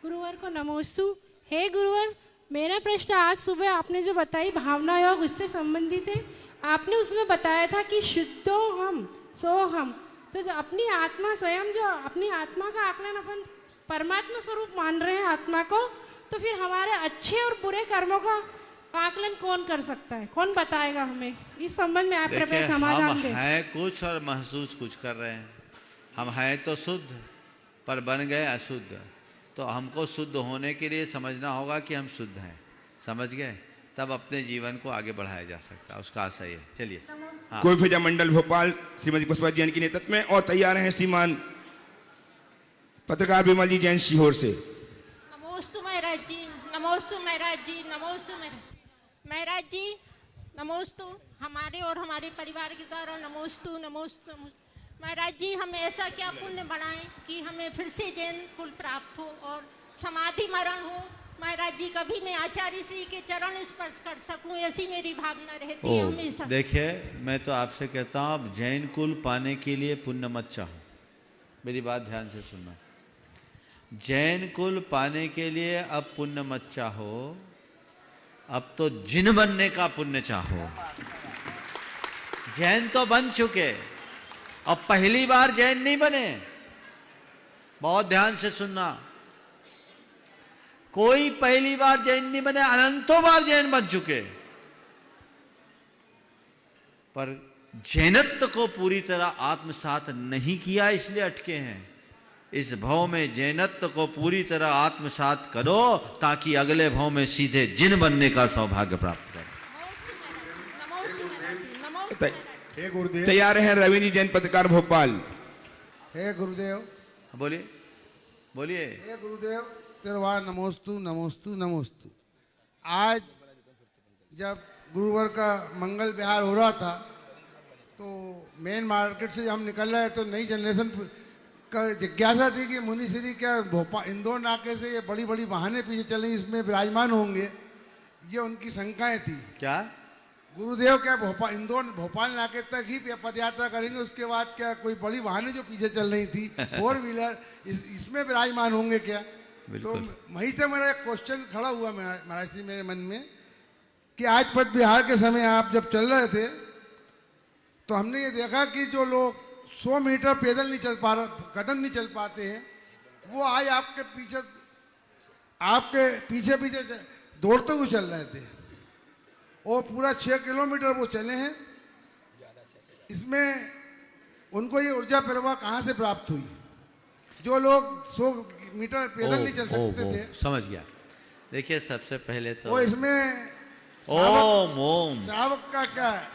गुरुवर को नमोस्तु। हे गुरुवर, मेरा प्रश्न आज सुबह आपने जो बताई भावना योग उससे संबंधित है। आपने उसमें बताया था कि शुद्धो हम सो हम, तो जो अपनी आत्मा स्वयं, जो अपनी आत्मा का आकलन अपन परमात्मा स्वरूप मान रहे हैं आत्मा को, तो फिर हमारे अच्छे और बुरे कर्मों का आकलन कौन कर सकता है, कौन बताएगा हमें? इस संबंध में आप कृपया समाधान दें। हम है कुछ और महसूस कुछ कर रहे हैं। हम हैं तो शुद्ध पर बन गए अशुद्ध, तो हमको शुद्ध होने के लिए समझना होगा कि हम शुद्ध हैं। समझ गए? तब अपने जीवन को आगे बढ़ाया जा सकता है, उसका आशय है। चलिए। हाँ। कोई फिजा मंडल भोपाल श्रीमती पुष्पा जैन के नेतृत्व में, और तैयार हैं श्रीमान पत्रकार विमल जी जैन सीहोर से। नमोस्तु महाराज जी, नमोस्तु महाराज जी, नमोस्तु महाराज जी, नमोस्तु हमारे और हमारे परिवार के द्वारा नमोस्तु नमोस्तु महाराज जी। हम ऐसा क्या पुण्य बनाएं कि हमें फिर से जैन कुल प्राप्त हो और समाधि मरण हो। महाराज जी, कभी मैं आचार्य श्री के चरण स्पर्श कर सकूं, ऐसी मेरी भावना रहती है हमेशा। देखिए, मैं तो आपसे कहता हूँ आप जैन कुल पाने के लिए पुण्य मत चाहो। मेरी बात ध्यान से सुनना। जैन कुल पाने के लिए अब पुण्य मत चाहो, अब तो जिन बनने का पुण्य चाहो। जैन तो बन चुके, अब पहली बार जैन नहीं बने। बहुत ध्यान से सुनना, कोई पहली बार जैन नहीं बने, अनंतों बार जैन बन चुके, पर जैनत्व को पूरी तरह आत्मसात नहीं किया, इसलिए अटके हैं। इस भव में जैनत्व को पूरी तरह आत्मसात करो ताकि अगले भव में सीधे जिन बनने का सौभाग्य प्राप्त करें। हे गुरुदेव। तैयार हैं रवि जी जैन पत्रकार भोपाल। हे गुरुदेव। बोलिए बोलिए। हे गुरुदेव तिरुवार नमोस्तु नमोस्तु नमोस्तु। आज जब गुरुवार का मंगल विहार हो रहा था तो मेन मार्केट से हम निकल रहे तो नई जनरेशन का जिज्ञासा थी कि मुनिश्री क्या भोपाल इंदौर नाके से ये बड़ी बड़ी वाहनें पीछे चलें इसमें विराजमान होंगे, ये उनकी शंकाएं थी। क्या गुरुदेव क्या भोपाल नाके तक ही पद यात्रा करेंगे, उसके बाद क्या कोई बड़ी वाहनें जो पीछे चल रही थी 4 व्हीलर इसमें विराजमान होंगे क्या? तो वहीं से मेरा एक क्वेश्चन खड़ा हुआ महाराज जी मेरे मन में कि आज पद विहार के समय आप जब चल रहे थे तो हमने ये देखा कि जो लोग 100 मीटर पैदल नहीं चल पा रहे, कदम नहीं चल पाते हैं, वो आज आपके पीछे पीछे दौड़ते हुए चल रहे थे और पूरा 6 किलोमीटर वो चले हैं। इसमें उनको ये ऊर्जा प्रवाह कहाँ से प्राप्त हुई? जो लोग 100 मीटर पैदल नहीं चल सकते थे। समझ गया। देखिए सबसे पहले तो वो इसमें ओम श्रावक का क्या है?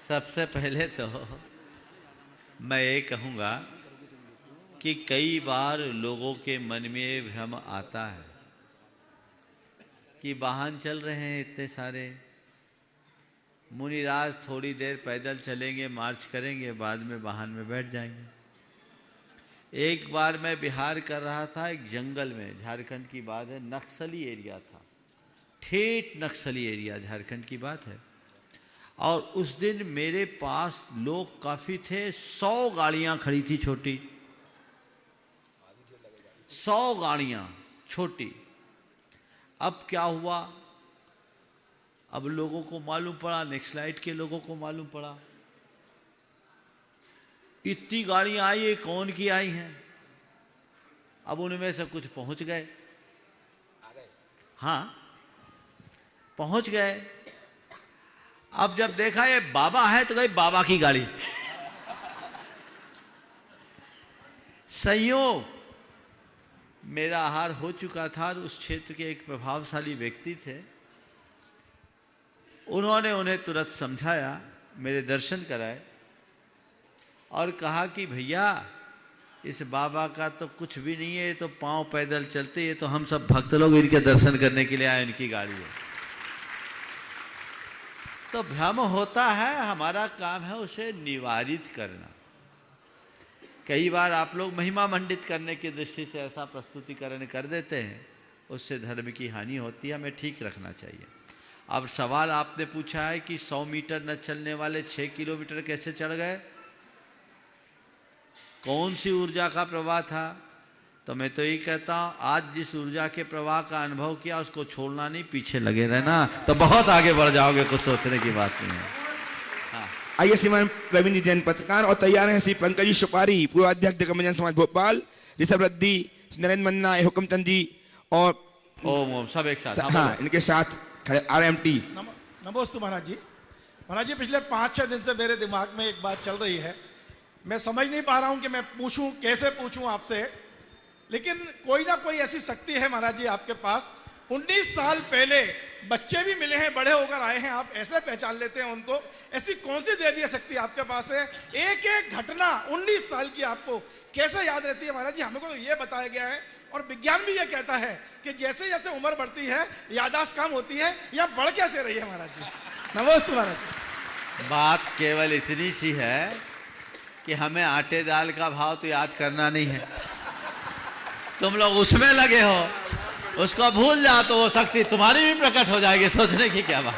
सबसे पहले तो मैं ये कहूँगा कि कई बार लोगों के मन में भ्रम आता है कि वाहन चल रहे हैं इतने सारे, मुनिराज थोड़ी देर पैदल चलेंगे, मार्च करेंगे, बाद में वाहन में बैठ जाएंगे। एक बार मैं बिहार कर रहा था, एक जंगल में, झारखंड की बात है, नक्सली एरिया था, ठेठ नक्सली एरिया झारखंड की बात है। और उस दिन मेरे पास लोग काफ़ी थे, 100 गाड़ियाँ खड़ी थी छोटी, 100 गाड़ियाँ छोटी। अब क्या हुआ? अब लोगों को मालूम पड़ा, नेक्सलाइट के लोगों को मालूम पड़ा इतनी गाड़ियाँ आई है, कौन की आई हैं? अब उनमें से कुछ पहुंच गए, हाँ पहुंच गए। अब जब देखा ये बाबा है तो गई बाबा की गाड़ी। संयोग मेरा आहार हो चुका था, उस क्षेत्र के एक प्रभावशाली व्यक्ति थे, उन्होंने उन्हें तुरंत समझाया, मेरे दर्शन कराए और कहा कि भैया इस बाबा का तो कुछ भी नहीं है, ये तो पांव पैदल चलते, ये तो हम सब भक्त लोग इनके दर्शन करने के लिए आए, इनकी गाड़ी है। तो भ्रम होता है, हमारा काम है उसे निवारित करना। कई बार आप लोग महिमा मंडित करने की दृष्टि से ऐसा प्रस्तुतिकरण कर देते हैं, उससे धर्म की हानि होती है, हमें ठीक रखना चाहिए। अब सवाल आपने पूछा है कि 100 मीटर न चलने वाले 6 किलोमीटर कैसे चढ़ गए, कौन सी ऊर्जा का प्रवाह था? तो मैं तो ये कहता हूँ, आज जिस ऊर्जा के प्रवाह का अनुभव किया उसको छोड़ना नहीं, पीछे लगे रहना, तो बहुत आगे बढ़ जाओगे, कुछ सोचने की बात नहीं है। हाँ। आइए श्रीमान प्रवीण जैन पत्रकार और तैयार हैं श्री पंकज सुपारी पूर्व अध्यक्ष दिग्गज समाज भोपाल, ऋषभ रद्दी, नरेंद्र मन्ना, हुक्मचंद जी और ओम सब एक साथ। हाँ, इनके साथ खड़े RMT। नमोस्तु महाराज जी। महाराज जी पिछले 5-6 दिन से मेरे दिमाग में एक बात चल रही है, मैं समझ नहीं पा रहा हूं कि मैं पूछूं, कैसे पूछूं आपसे, लेकिन कोई ना कोई ऐसी शक्ति है महाराज जी आपके पास। 19 साल पहले बच्चे भी मिले हैं, बड़े होकर आए हैं, आप ऐसे पहचान लेते हैं उनको, ऐसी कौन सी देवी शक्ति आपके पास है? एक एक घटना 19 साल की आपको कैसे याद रहती है महाराज जी? हमें को तो ये बताया गया है और विज्ञान भी ये कहता है कि जैसे जैसे उम्र बढ़ती है याददाश्त कम होती है, या बढ़ कैसे रही है महाराज जी? नमस्ते महाराज जी। बात केवल इतनी सी है कि हमें आटे दाल का भाव तो याद करना नहीं है, तुम लोग उसमें लगे हो, उसको भूल जाओ तो वो शक्ति तुम्हारी भी प्रकट हो जाएगी, सोचने की क्या बात।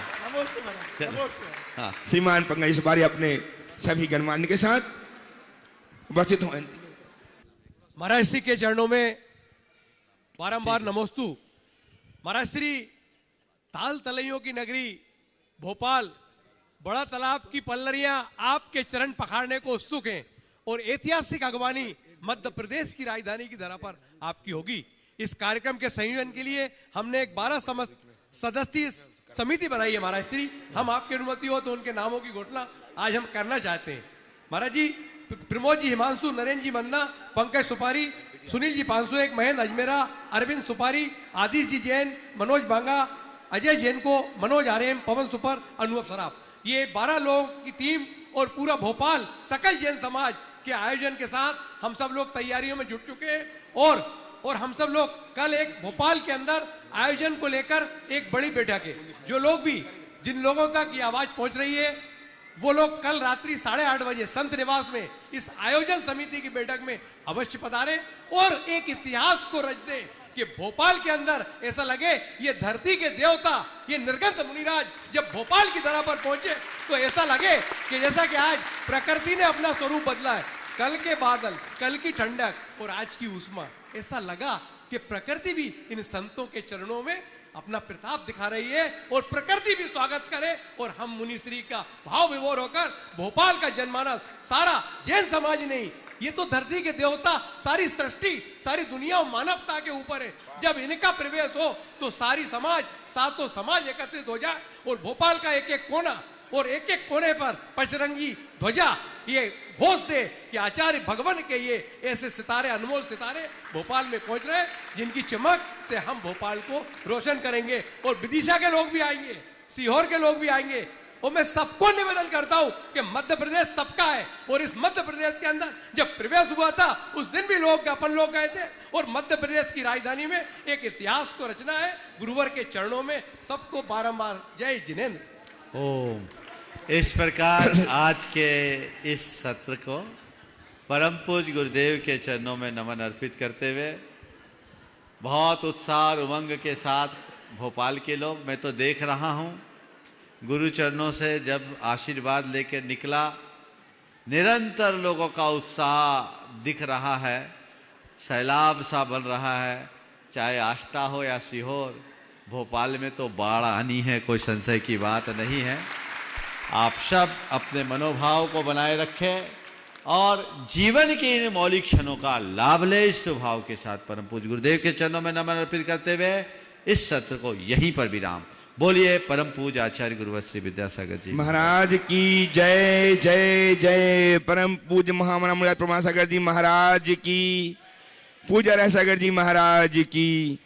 हाँ। श्रीमान पंकज सुपारी अपने सभी गणमान्य के साथ उपस्थित हो। महाराज श्री के चरणों में बारंबार नमोस्तु। महाराज श्री ताल तलैयों की नगरी भोपाल, बड़ा तालाब की पल्लरियां आपके चरण पखाड़ने को उत्सुक हैं और ऐतिहासिक अगवानी मध्य प्रदेश की राजधानी की धरा पर आपकी होगी। इस कार्यक्रम के संयोजन के लिए हमने एक 12 सदस्यीय समिति बनाई है महाराज श्री। हम आपकी अनुमति हो तो उनके नामों की घोषणा आज हम करना चाहते हैं। महाराज जी प्रमोद जी हिमांशु, नरेंद्र जी मन्ना, पंकज सुपारी, सुनील जी 501, महेंद्र अजमेरा, अरविंद सुपारी, आदिश जी जैन, मनोज बांगा, अजय जैन को, मनोज RM, पवन सुपर, अनुभव सराफ, ये 12 लोगों की टीम और पूरा भोपाल सकल जैन समाज के आयोजन के साथ हम सब लोग तैयारियों में जुट चुके हैं और हम सब लोग कल एक भोपाल के अंदर आयोजन को लेकर एक बड़ी बैठक है। जो लोग भी, जिन लोगों तक ये आवाज पहुंच रही है, वो लोग कल रात्रि 8:30 बजे संत निवास में इस आयोजन समिति की बैठक में अवश्य पधारें और एक इतिहास को रच दें कि भोपाल के अंदर ऐसा लगे ये धरती के देवता, ये निर्गंत मुनिराज जब भोपाल की धरा पर पहुंचे तो ऐसा लगे कि जैसा कि आज प्रकृति ने अपना स्वरूप बदला है। कल के बादल, कल की ठंडक और आज की उष्मा, ऐसा लगा कि प्रकृति भी इन संतों के चरणों में अपना प्रताप दिखा रही है और प्रकृति भी स्वागत करे और हम मुनिश्री का भाव विभोर होकर भोपाल का जनमानस, सारा जैन समाज नहीं, ये तो धरती के देवता, सारी सृष्टि, सारी दुनिया और मानवता के ऊपर है। जब इनका प्रवेश हो तो सारी समाज, सातों समाज एकत्रित हो जाए और भोपाल का एक एक कोना और एक एक कोने पर पचरंगी ध्वजा ये घोष दे कि आचार्य भगवान के ये ऐसे सितारे, अनमोल सितारे भोपाल में पहुंच रहे, जिनकी चमक से हम भोपाल को रोशन करेंगे। और विदिशा के लोग भी आएंगे, सीहोर के लोग भी आएंगे। और मैं सबको निवेदन करता हूं कि मध्य प्रदेश सबका है और इस मध्य प्रदेश के अंदर जब प्रवेश हुआ था उस दिन भी लोग, अपन लोग गए थे और मध्य प्रदेश की राजधानी में एक इतिहास को रचना है। गुरुवर के चरणों में सबको बारंबार जय जिनेन्द्र। ओम। इस प्रकार आज के इस सत्र को परम पूज्य गुरुदेव के चरणों में नमन अर्पित करते हुए बहुत उत्साह और उमंग के साथ भोपाल के लोग, मैं तो देख रहा हूँ गुरु चरणों से जब आशीर्वाद लेकर निकला, निरंतर लोगों का उत्साह दिख रहा है, सैलाब सा बन रहा है। चाहे आष्टा हो या सीहोर, भोपाल में तो बाढ़ आनी है, कोई संशय की बात नहीं है। आप सब अपने मनोभाव को बनाए रखें और जीवन के इन मौलिक क्षणों का लाभ ले। इस भाव के साथ परम पूज्य गुरुदेव के चरणों में नमन अर्पित करते हुए इस सत्र को यहीं पर विराम। बोलिए परम पूज्य आचार्य गुरुवर श्री विद्यासागर जी महाराज की जय जय जय। परम पूज्य महामना मुनिराज प्रमासागर जी महाराज की, पूज्य रसागर जी महाराज की।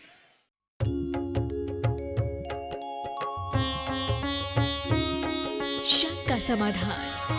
शंका समाधान।